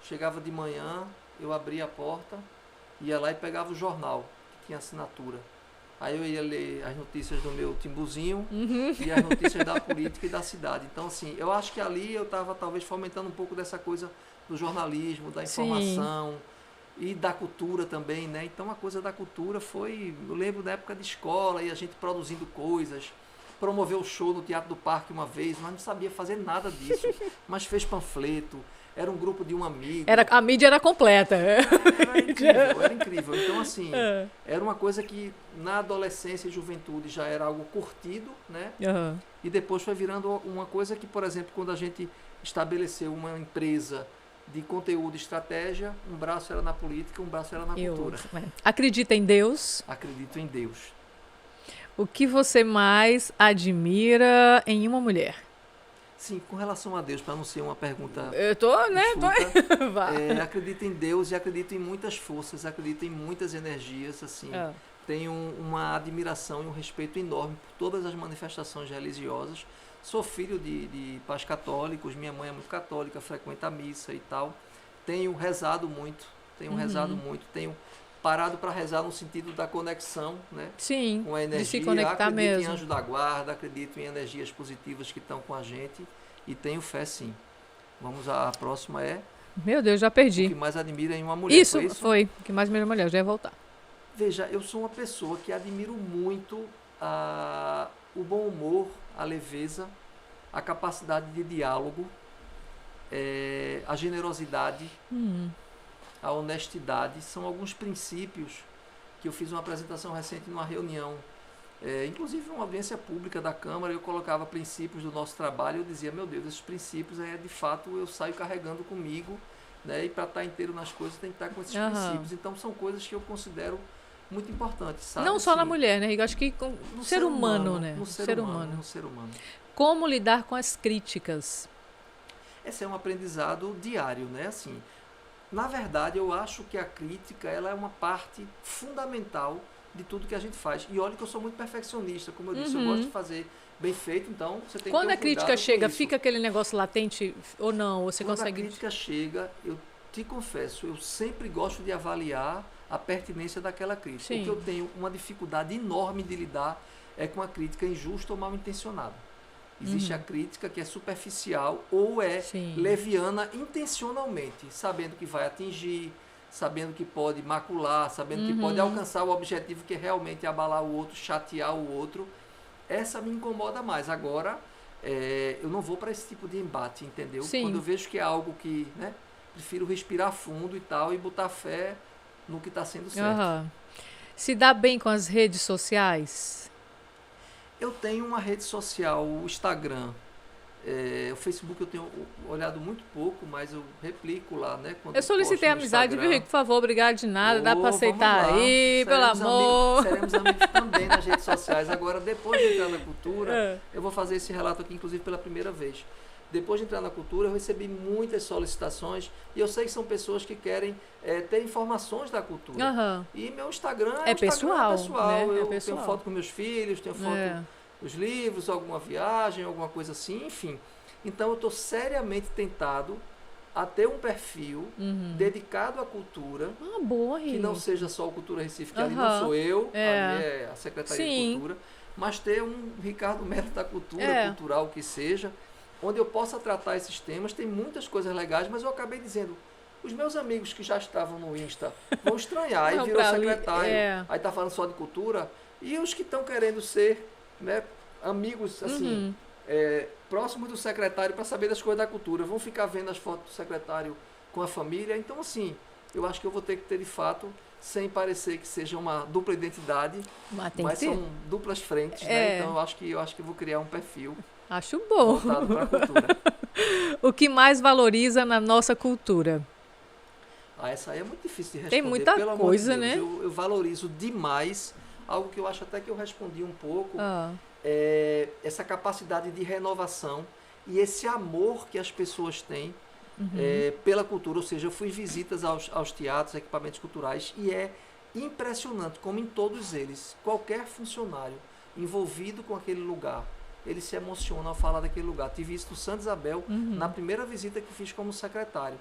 chegava de manhã, eu abria a porta, ia lá e pegava o jornal, que tinha assinatura. Aí eu ia ler as notícias do meu timbuzinho e as notícias da política e da cidade. Então, assim, eu acho que ali eu estava talvez fomentando um pouco dessa coisa do jornalismo, da informação. Sim. E da cultura também, né? Então a coisa da cultura foi... Eu lembro da época de escola e a gente produzindo coisas. Promoveu o show no Teatro do Parque uma vez, mas não sabia fazer nada disso. Mas fez panfleto, era um grupo de um amigo. A mídia era completa. Era incrível. Então, assim, era uma coisa que na adolescência e juventude já era algo curtido, né? E depois foi virando uma coisa que, por exemplo, quando a gente estabeleceu uma empresa de conteúdo e estratégia, um braço era na política, um braço era na cultura. Acredita em Deus? Acredito em Deus. O que você mais admira em uma mulher? Sim, com relação a Deus, para não ser uma pergunta... Eu tô, né? Acredito em Deus e acredito em muitas forças, acredito em muitas energias, assim. Tenho uma admiração e um respeito enorme por todas as manifestações religiosas. Sou filho de pais católicos, minha mãe é muito católica, frequenta a missa e tal. Tenho rezado muito, tenho parado para rezar no sentido da conexão, né? Sim, com a energia. de se conectar acredito mesmo. Em anjo da guarda, acredito em energias positivas que estão com a gente e tenho fé sim. Vamos à próxima Meu Deus, já perdi. O que mais admira em uma mulher. Isso, foi. O que mais admira em uma mulher, já ia voltar. Veja, eu sou uma pessoa que admiro muito o bom humor, a leveza, a capacidade de diálogo, a generosidade, a honestidade. São alguns princípios que eu fiz uma apresentação recente numa reunião, inclusive uma audiência pública da Câmara. Eu colocava princípios do nosso trabalho e eu dizia, meu Deus, esses princípios de fato eu saio carregando comigo, né? E para estar inteiro nas coisas tem que estar com esses princípios. Então são coisas que eu considero muito importante, sabe? Não só na mulher, né? Eu acho que no ser humano, né? No ser humano. Como lidar com as críticas? Esse é um aprendizado diário, né? Assim, na verdade, eu acho que a crítica ela é uma parte fundamental de tudo que a gente faz. E olha que eu sou muito perfeccionista, como eu disse, eu gosto de fazer bem feito, então você tem Quando que ter a crítica chega, fica aquele negócio latente ou não? Ou você consegue... Quando a crítica chega, eu te confesso, eu sempre gosto de avaliar a pertinência daquela crítica. Sim. O que eu tenho uma dificuldade enorme de lidar é com a crítica injusta ou mal intencionada. Existe a crítica que é superficial ou leviana intencionalmente, sabendo que vai atingir, sabendo que pode macular, sabendo que pode alcançar o objetivo que é realmente abalar o outro, chatear o outro. Essa me incomoda mais. Agora, eu não vou para esse tipo de embate, entendeu? Sim. Quando eu vejo que é algo que, né, prefiro respirar fundo e tal e botar fé no que está sendo certo. Se dá bem com as redes sociais? Eu tenho uma rede social, o Instagram, O Facebook eu tenho olhado muito pouco, mas eu replico lá, né? Quando Eu solicitei posto no amizade, viu, Instagram. Rico? Por favor, obrigado de nada. Dá pra aceitar Vamos lá. aí, pelo amor. Seremos amigos também nas redes sociais. Agora, depois de entrar na cultura, eu vou fazer esse relato aqui, inclusive, pela primeira vez. Depois de entrar na cultura, eu recebi muitas solicitações e eu sei que são pessoas que querem ter informações da cultura. Uhum. E meu Instagram pessoal, né? Eu pessoal. tenho foto com meus filhos, tenho foto dos livros, alguma viagem, alguma coisa assim, enfim. Então, eu estou seriamente tentado a ter um perfil dedicado à cultura, boa, que não seja só o Cultura Recife, que ali não sou eu, ali é a Secretaria de Cultura, mas ter um Ricardo Melo da Cultura, cultural que seja, onde eu possa tratar esses temas. Tem muitas coisas legais, mas eu acabei dizendo, os meus amigos que já estavam no Insta vão estranhar, aí virou secretário, aí tá falando só de cultura, e os que estão querendo ser, né, amigos, assim, próximos do secretário para saber das coisas da cultura, vão ficar vendo as fotos do secretário com a família. Então, assim, eu acho que eu vou ter que ter, de fato, sem parecer que seja uma dupla identidade, mas são duplas frentes, né? Então, eu acho que eu vou criar um perfil. Acho bom. Voltado para a cultura. O que mais valoriza na nossa cultura? Essa aí é muito difícil de responder. Tem muita coisa, de né? Eu valorizo demais algo que eu acho até que eu respondi um pouco. Essa capacidade de renovação e esse amor que as pessoas têm pela cultura. Ou seja, eu fui visitas aos teatros, equipamentos culturais, e é impressionante como em todos eles, qualquer funcionário envolvido com aquele lugar, ele se emociona ao falar daquele lugar. Tive isso no Santa Isabel, na primeira visita que fiz como secretário,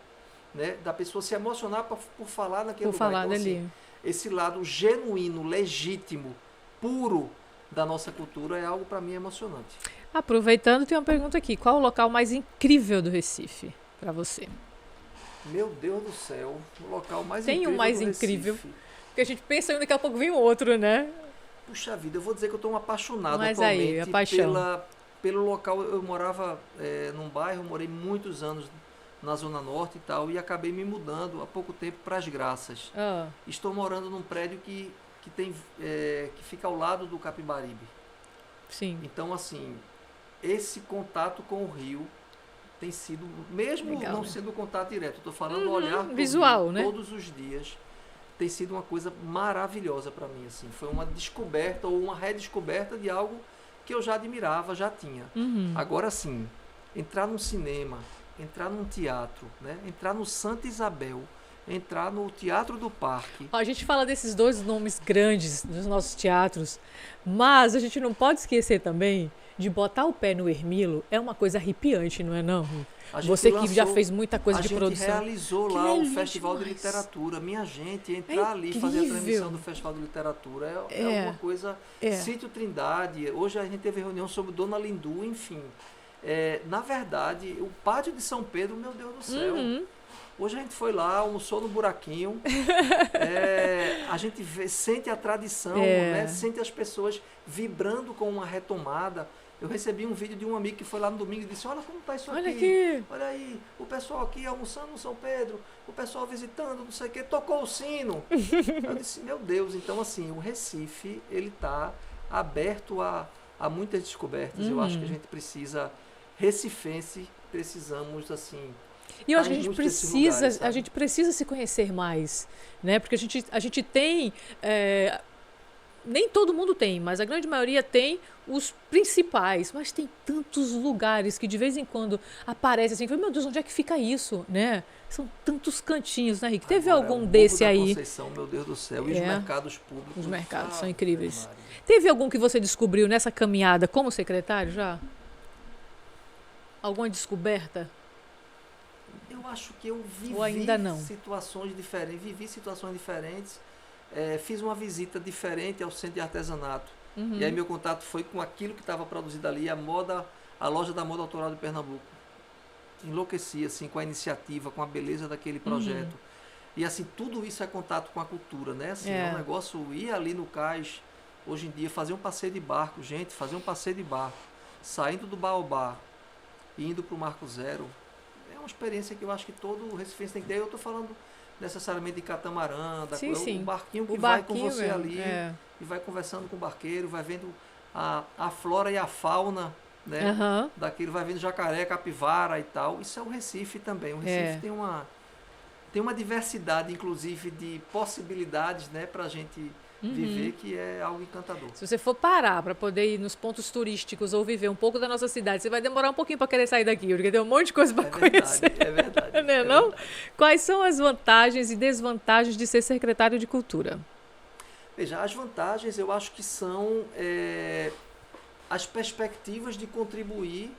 né? Da pessoa se emocionar por falar naquele lugar. Falar então, dali. assim, esse lado genuíno, legítimo, puro da nossa cultura é algo para mim emocionante. Aproveitando, tem uma pergunta aqui. Qual o local mais incrível do Recife para você? Meu Deus do céu, o local mais tem incrível um mais do incrível? Recife. Porque a gente pensa e daqui a pouco vem outro, né? Puxa vida, eu vou dizer que eu estou um apaixonado Mas atualmente aí, a paixão. pelo local. Eu morava num bairro, morei muitos anos na Zona Norte e tal, e acabei me mudando há pouco tempo para As Graças. Estou morando num prédio que fica ao lado do Capibaribe. Sim. Então, assim, esse contato com o rio tem sido, mesmo legal, não né? sendo contato direto, estou falando olhar visual, rio, né? todos os dias, tem sido uma coisa maravilhosa para mim. Assim. Foi uma descoberta ou uma redescoberta de algo que eu já admirava, já tinha. Agora sim, entrar num cinema, entrar num teatro, né? Entrar no Santa Isabel, entrar no Teatro do Parque. A gente fala desses dois nomes grandes dos nossos teatros, mas a gente não pode esquecer também de botar o pé no Ermilo. É uma coisa arrepiante, não é não? Você que já fez muita coisa de produção. A gente realizou lá o Festival de Literatura. Minha gente, entrar ali e fazer a transmissão do Festival de Literatura é uma coisa... Sítio Trindade, hoje a gente teve reunião sobre Dona Lindu, enfim. Na verdade, o Pátio de São Pedro, meu Deus do céu. Hoje a gente foi lá, almoçou no buraquinho, a gente sente a tradição, né? Sente as pessoas vibrando com uma retomada. Eu recebi um vídeo de um amigo que foi lá no domingo e disse, olha como está isso aqui. Olha aí, o pessoal aqui almoçando no São Pedro, o pessoal visitando, não sei o quê, tocou o sino. Eu disse, meu Deus, então assim, o Recife, ele está aberto a muitas descobertas. Eu acho que a gente precisa, recifense, precisamos assim... E eu acho que a gente precisa se conhecer mais, né? Porque a gente tem, nem todo mundo tem, mas a grande maioria tem os principais, mas tem tantos lugares que de vez em quando aparece assim, meu Deus, onde é que fica isso, né? São tantos cantinhos, né, Rick? Teve algum desse aí? Conceição, meu Deus do céu, e os mercados públicos. Os mercados são incríveis. Teve algum que você descobriu nessa caminhada como secretário já? Alguma descoberta? Eu acho que eu vivi situações diferentes. Fiz uma visita diferente ao Centro de Artesanato. E aí meu contato foi com aquilo que estava produzido ali, a loja da moda autoral de Pernambuco. Enlouqueci assim, com a iniciativa, com a beleza daquele projeto. E assim, tudo isso é contato com a cultura, né? Assim, é um negócio, ir ali no cais, hoje em dia, fazer um passeio de barco, saindo do Baobá e indo para o Marco Zero, é uma experiência que eu acho que todo recifense tem que ter. Eu estou falando necessariamente de catamarã, o barquinho que vai com você ali e vai conversando com o barqueiro, vai vendo a flora e a fauna né? Daquilo vai vindo jacaré, capivara e tal. Isso é o Recife também. O Recife tem uma diversidade, inclusive, de possibilidades, né, para a gente viver, que é algo encantador. Se você for parar para poder ir nos pontos turísticos ou viver um pouco da nossa cidade, você vai demorar um pouquinho para querer sair daqui, porque tem um monte de coisa para conhecer. É verdade. Não? Quais são as vantagens e desvantagens de ser secretário de Cultura? Veja, as vantagens eu acho que são as perspectivas de contribuir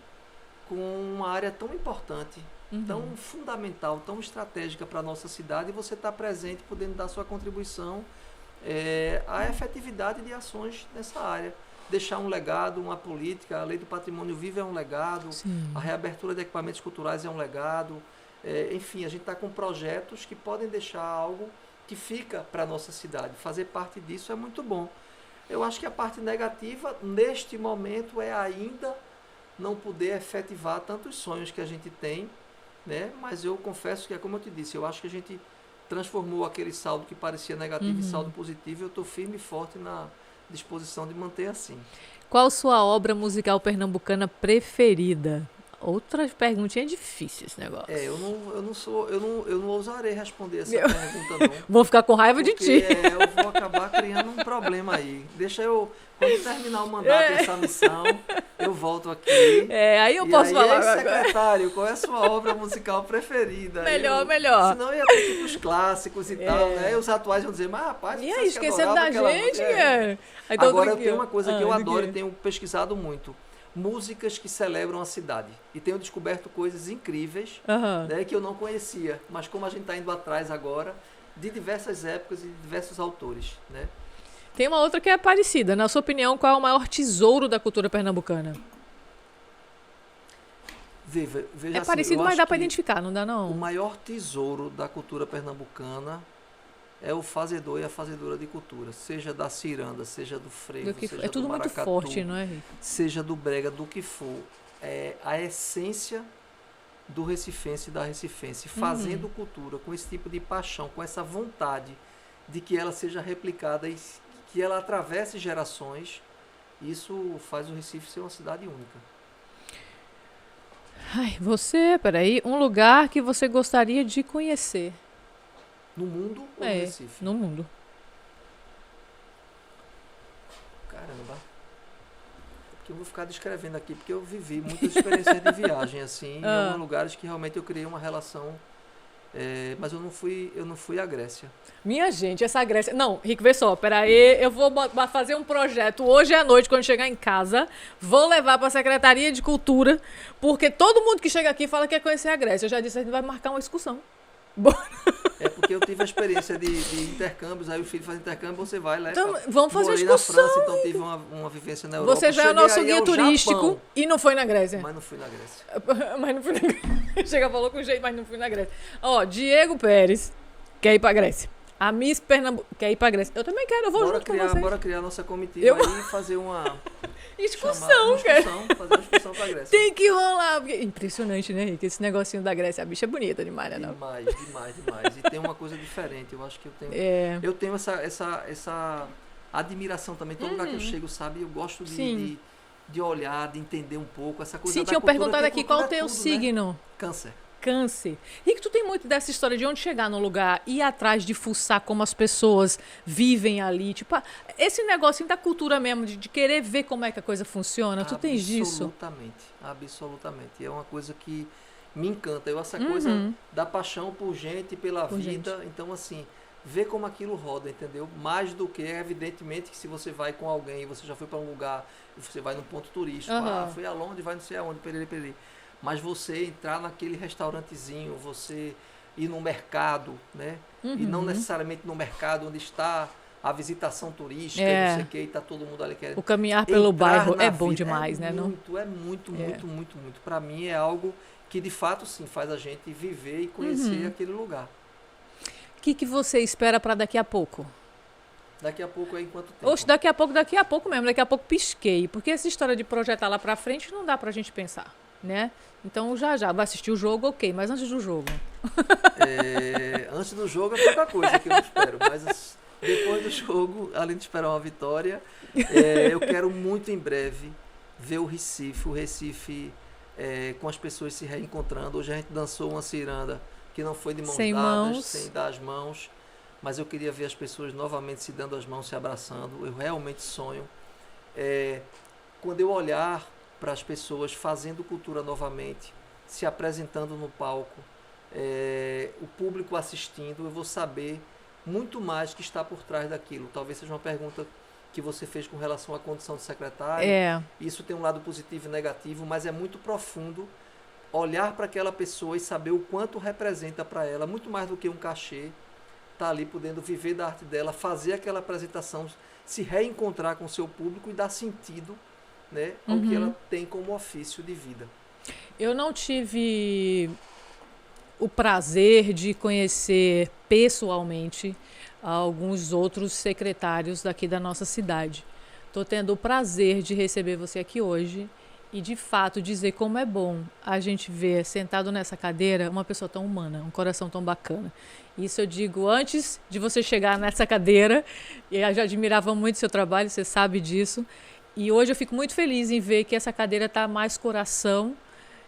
com uma área tão importante, tão fundamental, tão estratégica para a nossa cidade, e você estar presente, podendo dar sua contribuição à efetividade de ações nessa área. Deixar um legado, uma política, a Lei do Patrimônio Vivo é um legado, a reabertura de equipamentos culturais é um legado, enfim, a gente está com projetos que podem deixar algo que fica para a nossa cidade. Fazer parte disso é muito bom. Eu acho que a parte negativa, neste momento, é ainda não poder efetivar tantos sonhos que a gente tem, né? Mas eu confesso que, como eu te disse, eu acho que a gente transformou aquele saldo que parecia negativo em saldo positivo. Eu estou firme e forte na disposição de manter assim. Qual sua obra musical pernambucana preferida? Outra perguntinha difícil esse negócio. Eu não ousarei responder essa pergunta, não. Vou ficar com raiva de ti. Eu vou acabar criando um problema aí. Deixa eu, quando terminar o mandato dessa missão, eu volto aqui. Aí eu posso falar. Secretário, qual é a sua obra musical preferida? Melhor. Senão eu ia ter que ir pros clássicos e tal, né? E os atuais vão dizer, mas rapaz, e aí, esquecendo da gente, cara. Agora eu tenho uma coisa que eu adoro e tenho pesquisado muito. Músicas que celebram a cidade. E tenho descoberto coisas incríveis, né, que eu não conhecia. Mas como a gente está indo atrás agora, de diversas épocas e de diversos autores. Né? Tem uma outra que é parecida. Na sua opinião, qual é o maior tesouro da cultura pernambucana? Veja é parecido, mas dá para identificar, não dá não? O maior tesouro da cultura pernambucana é o fazedor e a fazedora de cultura, seja da ciranda, seja do frevo, seja é tudo do maracatu, muito forte, não é, Rick? Seja do brega, do que for. É a essência do recifense e da recifense, fazendo cultura com esse tipo de paixão, com essa vontade de que ela seja replicada e que ela atravesse gerações. Isso faz o Recife ser uma cidade única. Peraí, um lugar que você gostaria de conhecer? No mundo ou no Recife? No mundo. Caramba. Porque eu vou ficar descrevendo aqui, porque eu vivi muitas experiências de viagem, assim, em alguns lugares que realmente eu criei uma relação. Mas eu não fui à Grécia. Minha gente, essa Grécia... Não, Rick, vê só, peraí, eu vou fazer um projeto hoje à noite, quando chegar em casa, vou levar para a Secretaria de Cultura, porque todo mundo que chega aqui fala que quer conhecer a Grécia. Eu já disse, a gente vai marcar uma excursão. Bora. É porque eu tive a experiência de intercâmbios, aí o filho faz intercâmbio, você vai lá. Então, vamos fazer excursão. Na França, então tive uma vivência na Europa. Você já é o nosso guia turístico Japão, e não foi na Grécia. Mas não fui na Grécia. Chega, falou com jeito, mas não fui na Grécia. Diego Pérez quer ir pra Grécia. A Miss Pernambuco quer ir pra Grécia. Eu também quero, eu vou junto com vocês. Bora criar nossa comitiva aí e fazer uma... Excursão, cara. Fazer uma excursão pra Grécia. Tem que rolar. Impressionante, né, Rick? Esse negocinho da Grécia. A bicha é bonita demais, né? Demais. E tem uma coisa diferente. Eu acho que eu tenho essa admiração também. Todo lugar que eu chego, sabe? Eu gosto de olhar, de entender um pouco essa coisa da cultura. Tinham perguntado aqui qual o teu signo. Né? Câncer. Rick, tu tem muito dessa história de onde chegar no lugar, ir atrás de fuçar como as pessoas vivem ali, tipo, esse negocinho da cultura mesmo, de querer ver como é que a coisa funciona, tu tens disso? Absolutamente. É uma coisa que me encanta, essa coisa da paixão por gente, pela vida, então assim, ver como aquilo roda, entendeu? Mais do que, evidentemente, que se você vai com alguém, você já foi para um lugar, você vai num ponto turístico, foi aonde, vai não sei aonde, perere. Mas você entrar naquele restaurantezinho, você ir no mercado, né? E não necessariamente no mercado onde está a visitação turística, não sei o que, e está todo mundo ali querendo. O caminhar pelo bairro é bom demais, né? Muito. Para mim é algo que de fato sim faz a gente viver e conhecer aquele lugar. O que você espera para daqui a pouco? Daqui a pouco é em quanto tempo? Oxe, daqui a pouco mesmo, daqui a pouco pisquei. Porque essa história de projetar lá para frente não dá pra gente pensar. Né? Então já vai assistir o jogo, ok, mas antes do jogo? Antes do jogo é pouca coisa que eu espero, mas depois do jogo, além de esperar uma vitória, eu quero muito em breve ver o Recife com as pessoas se reencontrando. Hoje a gente dançou uma ciranda que não foi de mãos dadas, sem dar as mãos, mas eu queria ver as pessoas novamente se dando as mãos, se abraçando. Eu realmente sonho. Quando eu olhar para as pessoas fazendo cultura novamente, se apresentando no palco, o público assistindo, eu vou saber muito mais que está por trás daquilo. Talvez seja uma pergunta que você fez com relação à condição de secretário. Isso tem um lado positivo e negativo, mas é muito profundo olhar para aquela pessoa e saber o quanto representa para ela, muito mais do que um cachê, tá ali podendo viver da arte dela, fazer aquela apresentação, se reencontrar com o seu público e dar sentido, né, ao que ela tem como ofício de vida. Eu não tive o prazer de conhecer pessoalmente alguns outros secretários daqui da nossa cidade. Estou tendo o prazer de receber você aqui hoje e, de fato, dizer como é bom a gente ver sentado nessa cadeira uma pessoa tão humana, um coração tão bacana. Isso eu digo antes de você chegar nessa cadeira, e eu já admirava muito seu trabalho, você sabe disso. E hoje eu fico muito feliz em ver que essa cadeira está mais coração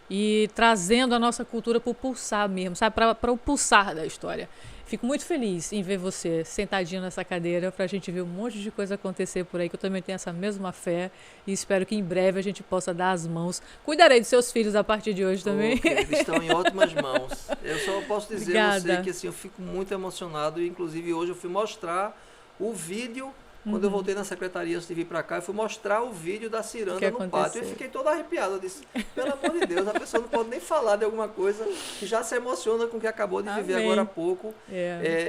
e trazendo a nossa cultura para o pulsar mesmo, sabe? Para o pulsar da história. Fico muito feliz em ver você sentadinho nessa cadeira para a gente ver um monte de coisa acontecer por aí, que eu também tenho essa mesma fé e espero que em breve a gente possa dar as mãos. Cuidarei dos seus filhos a partir de hoje também. Eles estão em ótimas mãos. Eu só posso dizer a você que assim, eu fico muito emocionado e inclusive hoje eu fui mostrar o vídeo. Quando eu voltei na secretaria, antes de vir para cá, eu fui mostrar o vídeo da ciranda no pátio. Eu fiquei todo arrepiado. Eu disse, pelo amor de Deus, a pessoa não pode nem falar de alguma coisa que já se emociona com o que acabou de viver agora há pouco.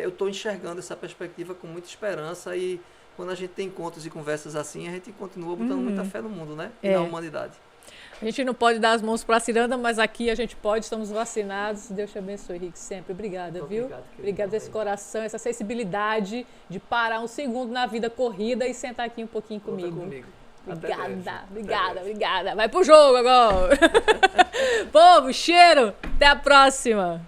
Eu estou enxergando essa perspectiva com muita esperança e quando a gente tem encontros e conversas assim, a gente continua botando muita fé no mundo, né? E na humanidade. A gente não pode dar as mãos para a ciranda, mas aqui a gente pode, estamos vacinados. Deus te abençoe, Rick, sempre. Obrigada, viu? Obrigada desse coração, essa sensibilidade de parar um segundo na vida corrida e sentar aqui um pouquinho comigo. Obrigada. Vai pro jogo agora. Povo, cheiro. Até a próxima.